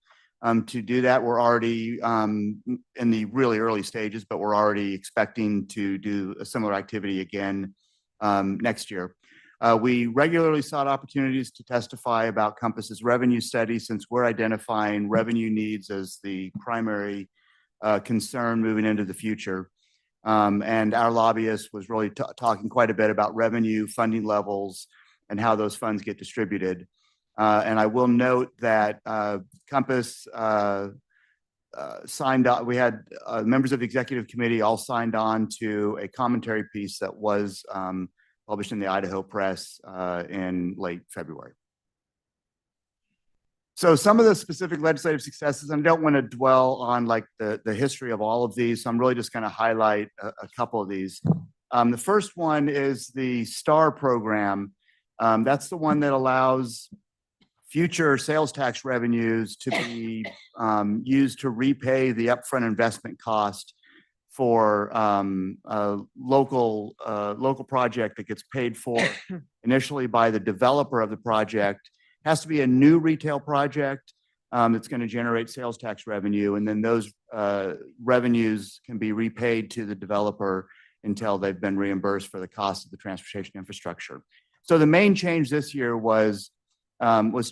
S4: to do that. We're already in the really early stages, but we're already expecting to do a similar activity again next year. We regularly sought opportunities to testify about Compass's revenue study, since we're identifying revenue needs as the primary concern moving into the future. And our lobbyist was really talking quite a bit about revenue, funding levels, and how those funds get distributed. And I will note that Compass signed on. We had members of the executive committee all signed on to a commentary piece that was published in the Idaho Press in late February. So some of the specific legislative successes, and I don't want to dwell on like the history of all of these, so I'm really just going to highlight a couple of these. The first one is the STAR program. That's the one that allows future sales tax revenues to be used to repay the upfront investment cost for a local project that gets paid for initially by the developer of the project. It has to be a new retail project that's going to generate sales tax revenue, and then those revenues can be repaid to the developer until they've been reimbursed for the cost of the transportation infrastructure. So the main change this year was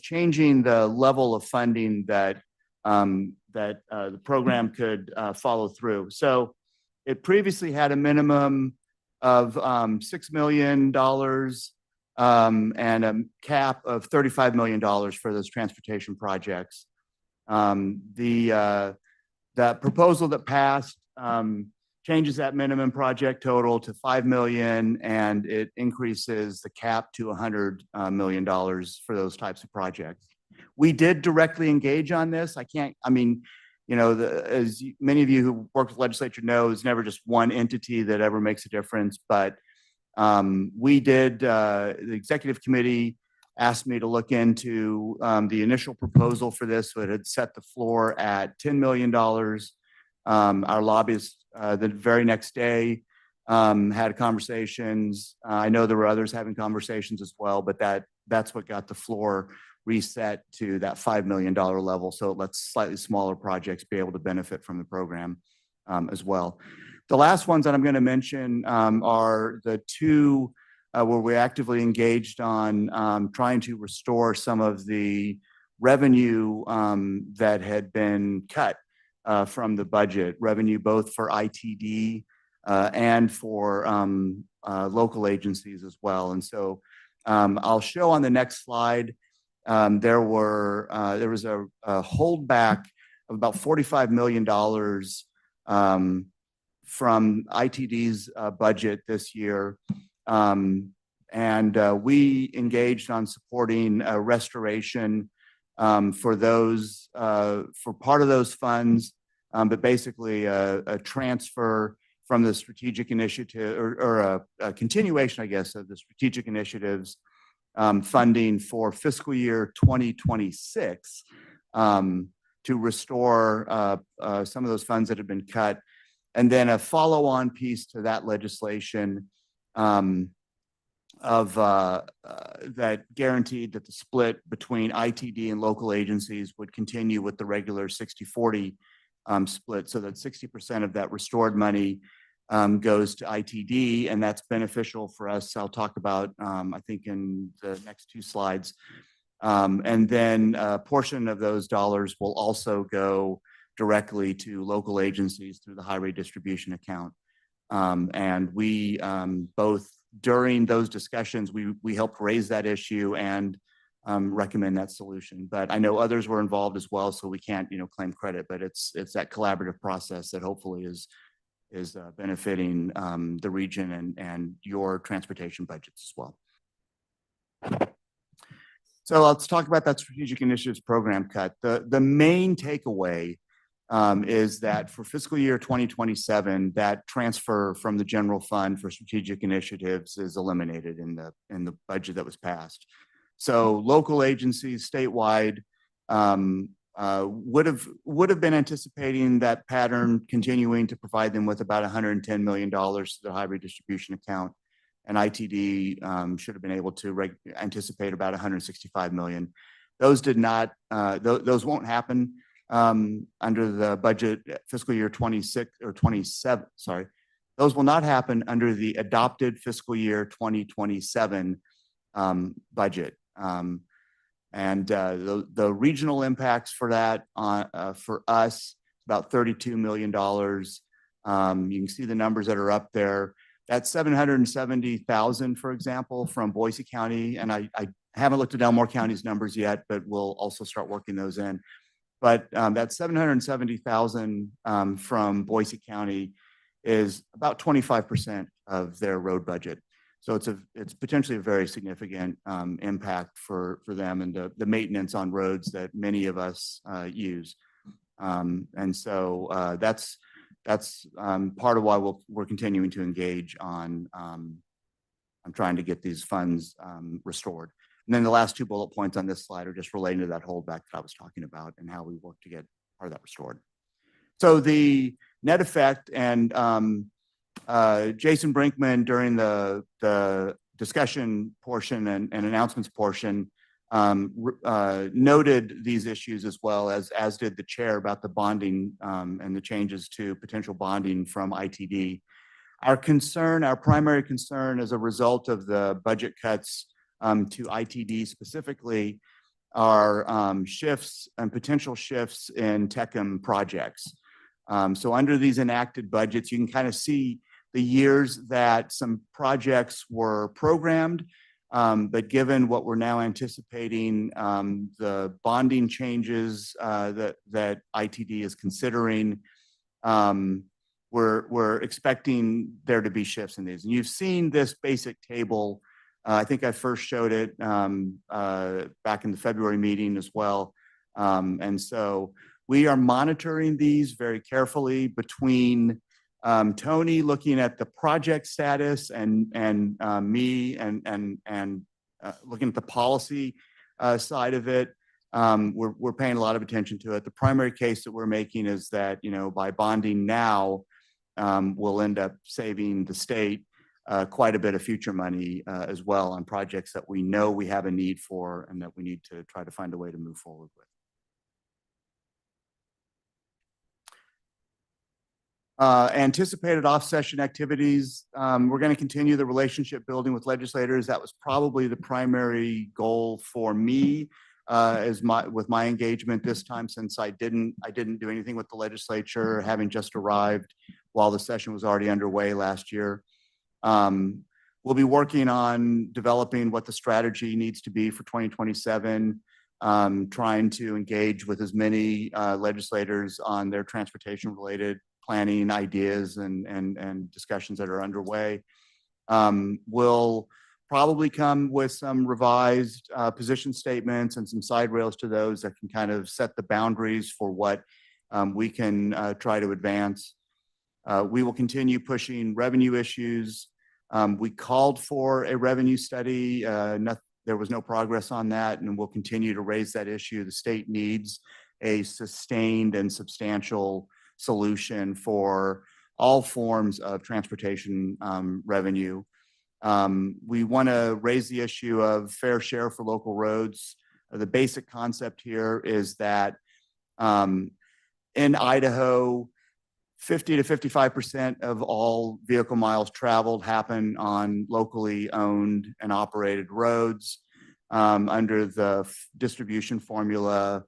S4: changing the level of funding that the program could follow through. So it previously had a minimum of $6 million and a cap of $35 million for those transportation projects. The proposal that passed changes that minimum project total to $5 million, and it increases the cap to $100 million for those types of projects. We did directly engage on this. As many of you who work with legislature know, it's never just one entity that ever makes a difference, but we did, the executive committee asked me to look into the initial proposal for this, so it had set the floor at $10 million. Our lobbyists the very next day had conversations. I know there were others having conversations as well, but that's what got the floor reset to that $5 million level. So it lets slightly smaller projects be able to benefit from the program as well. The last ones that I'm going to mention are the two where we actively engaged on trying to restore some of the revenue that had been cut from the budget, revenue both for ITD and for local agencies as well. And so I'll show on the next slide, there was a holdback of about $45 million from ITD's budget this year. We engaged on supporting a restoration for part of those funds, but basically a transfer from the strategic initiative or a continuation, I guess, of the strategic initiatives funding for fiscal year 2026 to restore some of those funds that have been cut. And then a follow-on piece to that legislation that guaranteed that the split between ITD and local agencies would continue with the regular 60-40 split, so that 60% of that restored money goes to ITD, and that's beneficial for us. I'll talk about, I think, in the next two slides. And then a portion of those dollars will also go directly to local agencies through the highway distribution account. And we both during those discussions, we helped raise that issue and recommend that solution. But I know others were involved as well, so we can't, claim credit. But it's that collaborative process that hopefully is benefiting the region and your transportation budgets as well. So let's talk about that strategic initiatives program cut. The main takeaway is that for fiscal year 2027, that transfer from the general fund for strategic initiatives is eliminated in the budget that was passed. So local agencies statewide would have been anticipating that pattern continuing to provide them with about $110 million to the highway distribution account. And ITD should have been able to anticipate about $165 million. Those did not, those won't happen under the budget fiscal year 26 or 27, sorry. Those will not happen under the adopted fiscal year 2027 budget. And the regional impacts for that for us, about $32 million. You can see the numbers that are up there. That's 770,000, for example, from Boise County. And I haven't looked at Elmore County's numbers yet, but we'll also start working those in. But that 770,000 from Boise County is about 25% of their road budget. So it's potentially a very significant impact for them and the maintenance on roads that many of us use. And so that's part of why we're continuing to engage on trying to get these funds restored. And then the last two bullet points on this slide are just relating to that holdback that I was talking about and how we work to get part of that restored. So the net effect, and Jason Brinkman during the discussion portion and announcements portion noted these issues as well as did the chair about the bonding and the changes to potential bonding from ITD. Our primary concern as a result of the budget cuts to ITD specifically are shifts and potential shifts in TECM projects. So under these enacted budgets, you can kind of see the years that some projects were programmed, but given what we're now anticipating, the bonding changes that ITD is considering, we're expecting there to be shifts in these. And you've seen this basic table. I think I first showed it back in the February meeting as well. And so we are monitoring these very carefully between Tony looking at the project status and me and looking at the policy side of it. We're paying a lot of attention to it. The primary case that we're making is that, by bonding now, we'll end up saving the state quite a bit of future money as well on projects that we know we have a need for and that we need to try to find a way to move forward with. Anticipated off-session activities. We're going to continue the relationship building with legislators. That was probably the primary goal for me with my engagement this time, since I didn't do anything with the legislature, having just arrived while the session was already underway last year. We'll be working on developing what the strategy needs to be for 2027, trying to engage with as many legislators on their transportation-related planning ideas and discussions that are underway. We'll probably come with some revised position statements and some side rails to those that can kind of set the boundaries for what we can try to advance. We will continue pushing revenue issues. We called for a revenue study. There was no progress on that, and we'll continue to raise that issue. The state needs a sustained and substantial solution for all forms of transportation revenue. We want to raise the issue of fair share for local roads. The basic concept here is that in Idaho, 50 to 55% of all vehicle miles traveled happen on locally owned and operated roads. Under the distribution formula,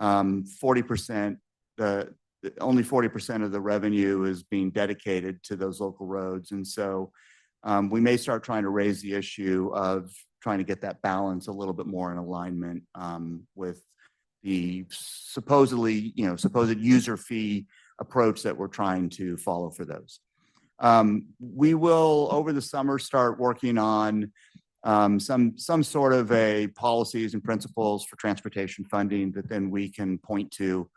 S4: 40%, only 40% of the revenue is being dedicated to those local roads. And so we may start trying to raise the issue of trying to get that balance a little bit more in alignment with the supposed user fee approach that we're trying to follow for those. We will, over the summer, start working on some sort of a policies and principles for transportation funding that then we can point to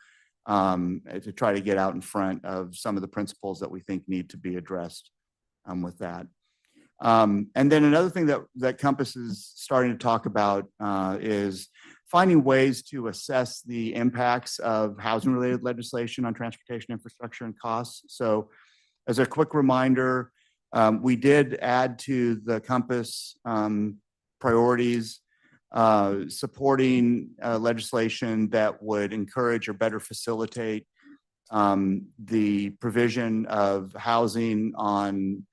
S4: try to get out in front of some of the principles that we think need to be addressed with that. And then another thing that Compass is starting to talk about is finding ways to assess the impacts of housing-related legislation on transportation infrastructure and costs. So as a quick reminder, we did add to the Compass priorities supporting legislation that would encourage or better facilitate the provision of housing on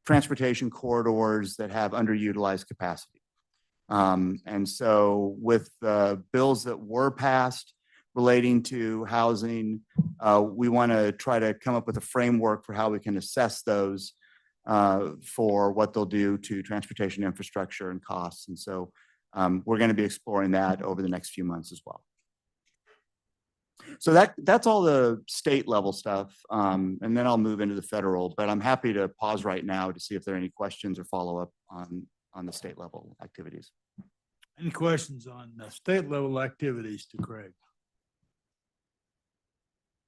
S4: transportation corridors that have underutilized capacity. And so with the bills that were passed relating to housing, we want to try to come up with a framework for how we can assess those for what they'll do to transportation infrastructure and costs. And so we're going to be exploring that over the next few months as well. So that's all the state level stuff. And then I'll move into the federal, but I'm happy to pause right now to see if there are any questions or follow up on the state level activities.
S3: Any questions on state level activities to Craig?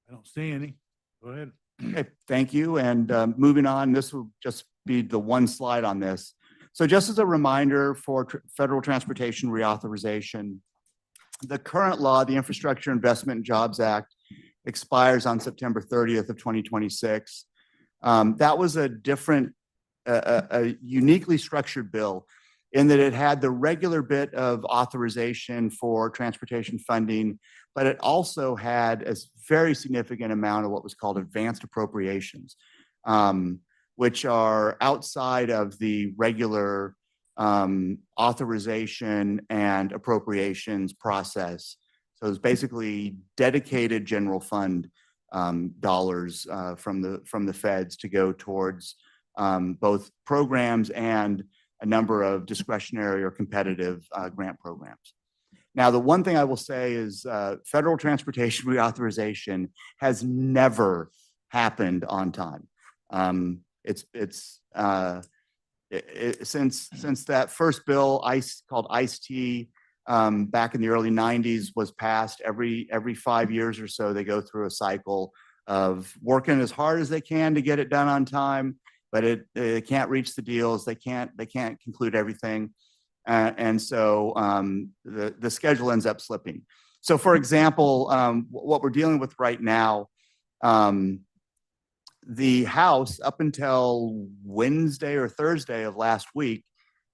S3: I don't see any. Go ahead.
S4: Okay, thank you. And moving on, this will just be the one slide on this. So just as a reminder for federal transportation reauthorization, the current law, the Infrastructure Investment and Jobs Act, expires on September 30th of 2026. That was a different, a uniquely structured bill in that it had the regular bit of authorization for transportation funding, but it also had a very significant amount of what was called advanced appropriations, which are outside of the regular authorization and appropriations process. So it's basically dedicated general fund dollars from the feds to go towards both programs and a number of discretionary or competitive grant programs. Now, the one thing I will say is federal transportation reauthorization has never happened on time. Since that first bill, called ICE-T, back in the early 90s was passed, every 5 years or so, they go through a cycle of working as hard as they can to get it done on time, but they can't reach the deals. They can't conclude everything. And so the schedule ends up slipping. So for example, what we're dealing with right now, the House, up until Wednesday or Thursday of last week,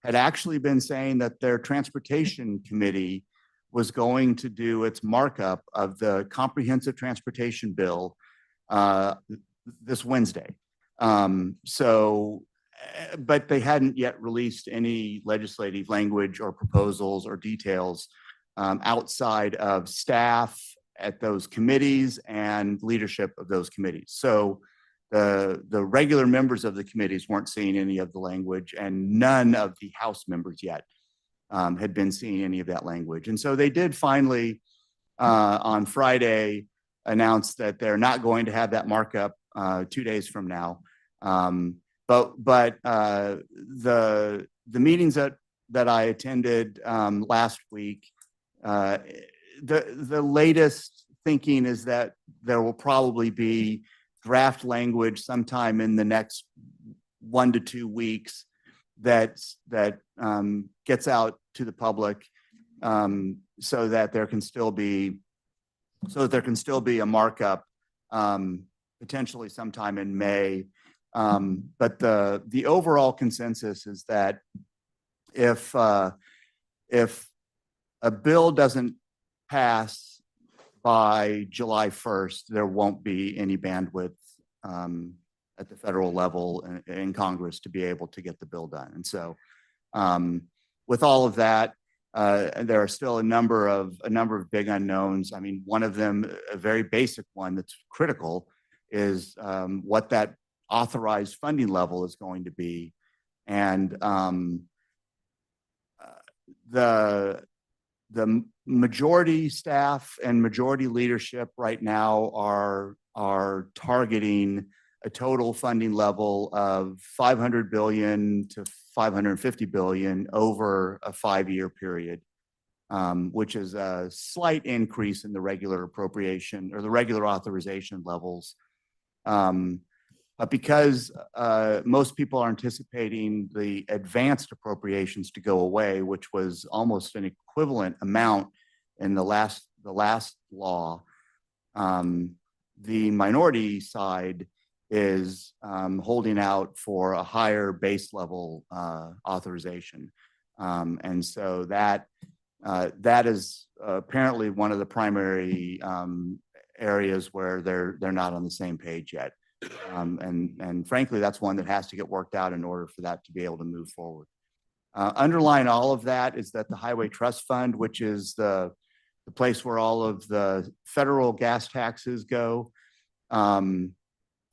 S4: had actually been saying that their transportation committee was going to do its markup of the comprehensive transportation bill this Wednesday. But they hadn't yet released any legislative language or proposals or details outside of staff at those committees and leadership of those committees. So the regular members of the committees weren't seeing any of the language, and none of the House members yet had been seeing any of that language. And so they did finally on Friday announce that they're not going to have that markup 2 days from now. But the meetings that I attended last week, the latest thinking is that there will probably be draft language sometime in the next 1 to 2 weeks that gets out to the public, so that there can still be a markup, potentially sometime in May. But the overall consensus is that if a bill doesn't pass by July 1st, there won't be any bandwidth at the federal level in Congress to be able to get the bill done. And so with all of that, there are still a number of big unknowns. I mean, one of them, a very basic one that's critical, is what that authorized funding level is going to be. And the majority staff and majority leadership right now are targeting a total funding level of $500 billion to $550 billion over a 5-year period, which is a slight increase in the regular appropriation or the regular authorization levels. But because most people are anticipating the advanced appropriations to go away, which was almost an equivalent amount in the last law, the minority side is holding out for a higher base level authorization. And so that is apparently one of the primary areas where they're not on the same page yet. And frankly, that's one that has to get worked out in order for that to be able to move forward. Underlying all of that is that the Highway Trust Fund, which is the place where all of the federal gas taxes go, and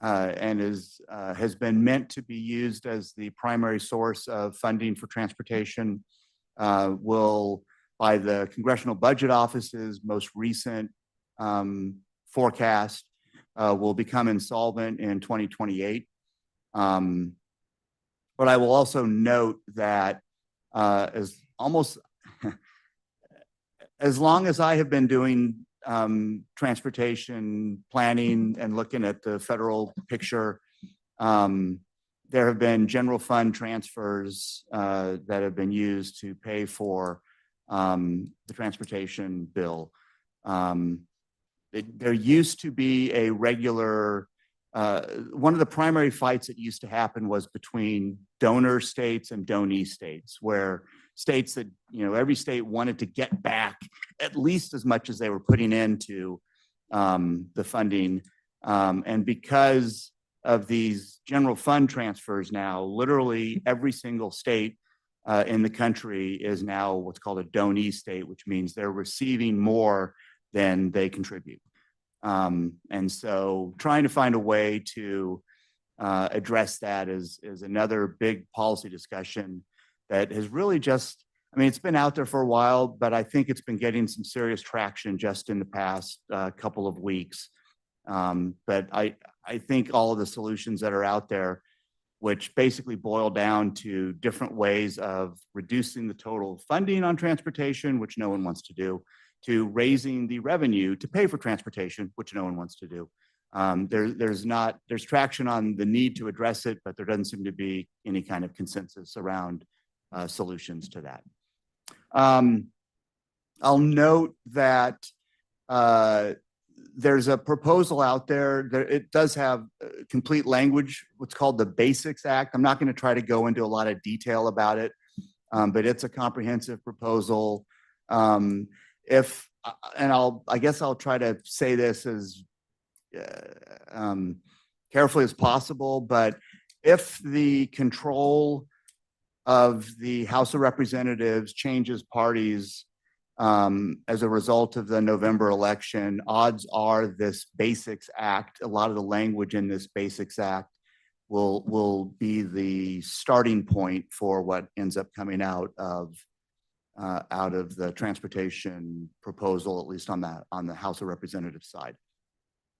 S4: has been meant to be used as the primary source of funding for transportation, will, by the Congressional Budget Office's most recent forecast, will become insolvent in 2028. But I will also note that as long as I have been doing transportation planning and looking at the federal picture, there have been general fund transfers that have been used to pay for the transportation bill. There used to be a regular, one of the primary fights that used to happen was between donor states and donee states, where states that, every state wanted to get back at least as much as they were putting into the funding. And because of these general fund transfers now, literally every single state in the country is now what's called a donee state, which means they're receiving more than they contribute. And so trying to find a way to address that is another big policy discussion that has really just, it's been out there for a while, but I think it's been getting some serious traction just in the past couple of weeks. But I think all of the solutions that are out there, which basically boil down to different ways of reducing the total funding on transportation, which no one wants to do, to raising the revenue to pay for transportation, which no one wants to do. There's traction on the need to address it, but there doesn't seem to be any kind of consensus around solutions to that. I'll note that there's a proposal out there. It does have complete language, what's called the Basics Act. I'm not going to try to go into a lot of detail about it, but it's a comprehensive proposal. I guess I'll try to say this as carefully as possible, but if the control of the House of Representatives changes parties as a result of the November election, odds are this Basics Act, a lot of the language in this Basics Act will be the starting point for what ends up coming out of the transportation proposal, at least on the House of Representatives side.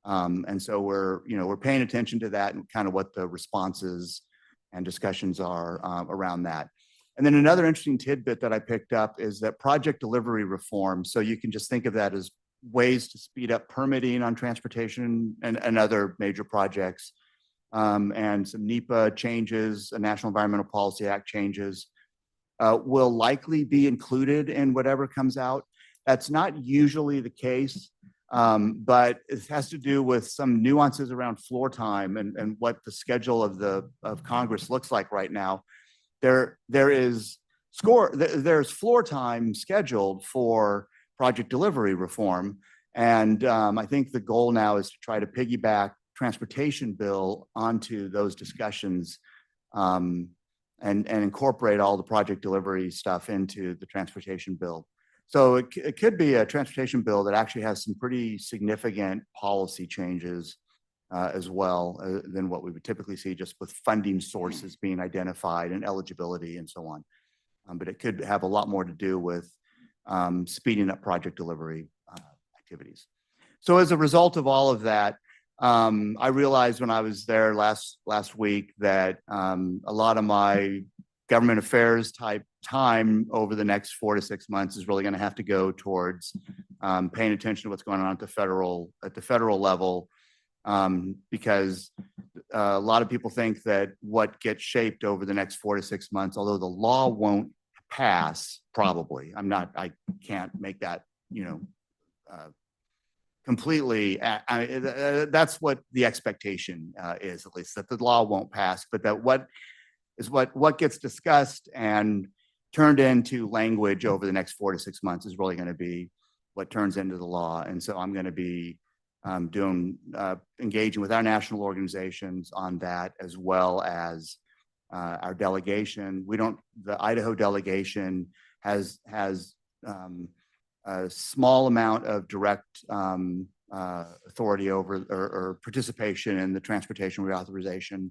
S4: And so we're paying attention to that and kind of what the responses and discussions are around that. And then another interesting tidbit that I picked up is that project delivery reform. So you can just think of that as ways to speed up permitting on transportation and other major projects. And some NEPA changes, a National Environmental Policy Act changes, will likely be included in whatever comes out. That's not usually the case, but it has to do with some nuances around floor time and what the schedule of Congress looks like right now. There's floor time scheduled for project delivery reform. And I think the goal now is to try to piggyback transportation bill onto those discussions and incorporate all the project delivery stuff into the transportation bill. So it could be a transportation bill that actually has some pretty significant policy changes as well than what we would typically see, just with funding sources being identified and eligibility and so on. But it could have a lot more to do with speeding up project delivery activities. So as a result of all of that, I realized when I was there last week that a lot of my government affairs type time over the next 4 to 6 months is really going to have to go towards paying attention to what's going on at the federal level, because a lot of people think that what gets shaped over the next 4 to 6 months, although the law won't pass, probably, I can't make that, completely. That's what the expectation is, at least, that the law won't pass, but that what gets discussed and turned into language over the next 4 to 6 months is really going to be what turns into the law. And so I'm going to be engaging with our national organizations on that, as well as our delegation. The Idaho delegation has a small amount of direct authority over or participation in the transportation reauthorization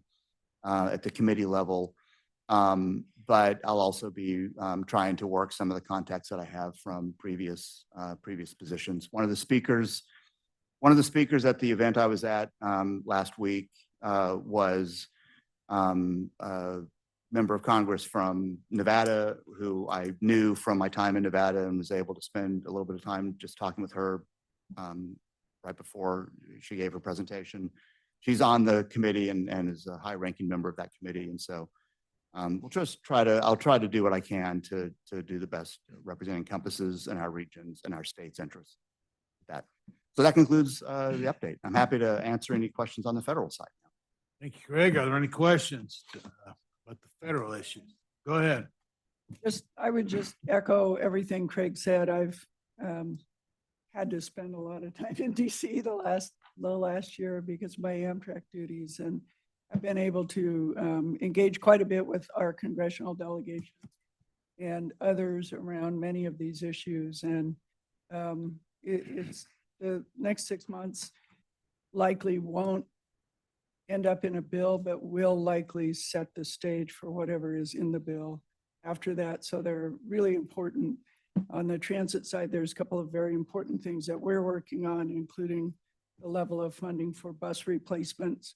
S4: at the committee level. But I'll also be trying to work some of the contacts that I have from previous positions. One of the speakers at the event I was at last week was a member of Congress from Nevada, who I knew from my time in Nevada and was able to spend a little bit of time just talking with her right before she gave her presentation. She's on the committee and is a high-ranking member of that committee. And so I'll try to do what I can to do the best representing Compass's and our regions and our state's interests. So that concludes the update. I'm happy to answer any questions on the federal side.
S3: Thank you, Craig. Are there any questions about the federal issues? Go ahead.
S1: I would just echo everything Craig said. I've had to spend a lot of time in DC the last year because of my Amtrak duties, and I've been able to engage quite a bit with our congressional delegation and others around many of these issues. And it's the next 6 months likely won't end up in a bill, but will likely set the stage for whatever is in the bill after that. So they're really important. On the transit side, there's a couple of very important things that we're working on, including the level of funding for bus replacements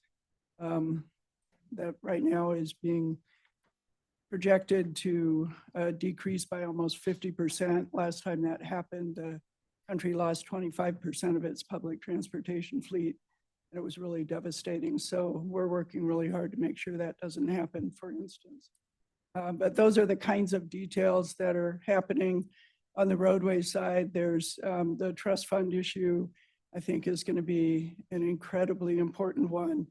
S1: that right now is being projected to decrease by almost 50%. Last time that happened, the country lost 25% of its public transportation fleet. And it was really devastating. So we're working really hard to make sure that doesn't happen, for instance. But those are the kinds of details that are happening on the roadway side. There's the trust fund issue, I think, is going to be an incredibly important one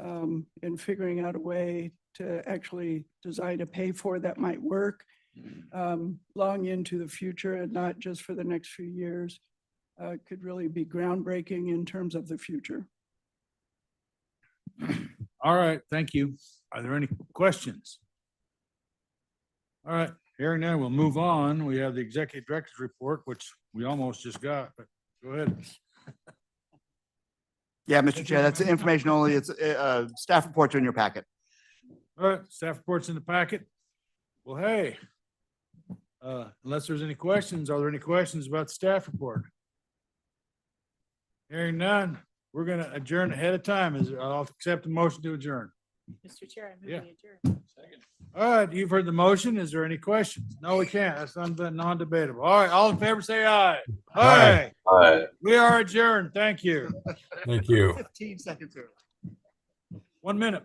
S1: in figuring out a way to actually design a pay for that might work long into the future and not just for the next few years. Could really be groundbreaking in terms of the future.
S3: All right, thank you. Are there any questions? All right, hearing none, we'll move on. We have the executive director's report, which we almost just got, but go ahead.
S4: Yeah, Mr. Chair, that's information only. It's staff reports are in your packet.
S3: All right, staff reports in the packet. Well, hey, unless there's any questions, are there any questions about the staff report? Hearing none, we're going to adjourn ahead of time. I'll accept the motion to adjourn.
S16: Mr. Chair, I move
S3: Yeah.
S16: we adjourn.
S3: All right, you've heard the motion. Is there any questions? No, we can't. That's non-debatable. All right, all in favor, say aye. Aye.
S9: Aye.
S3: We are adjourned. Thank you.
S13: Thank you.
S4: 15 seconds early.
S3: 1 minute.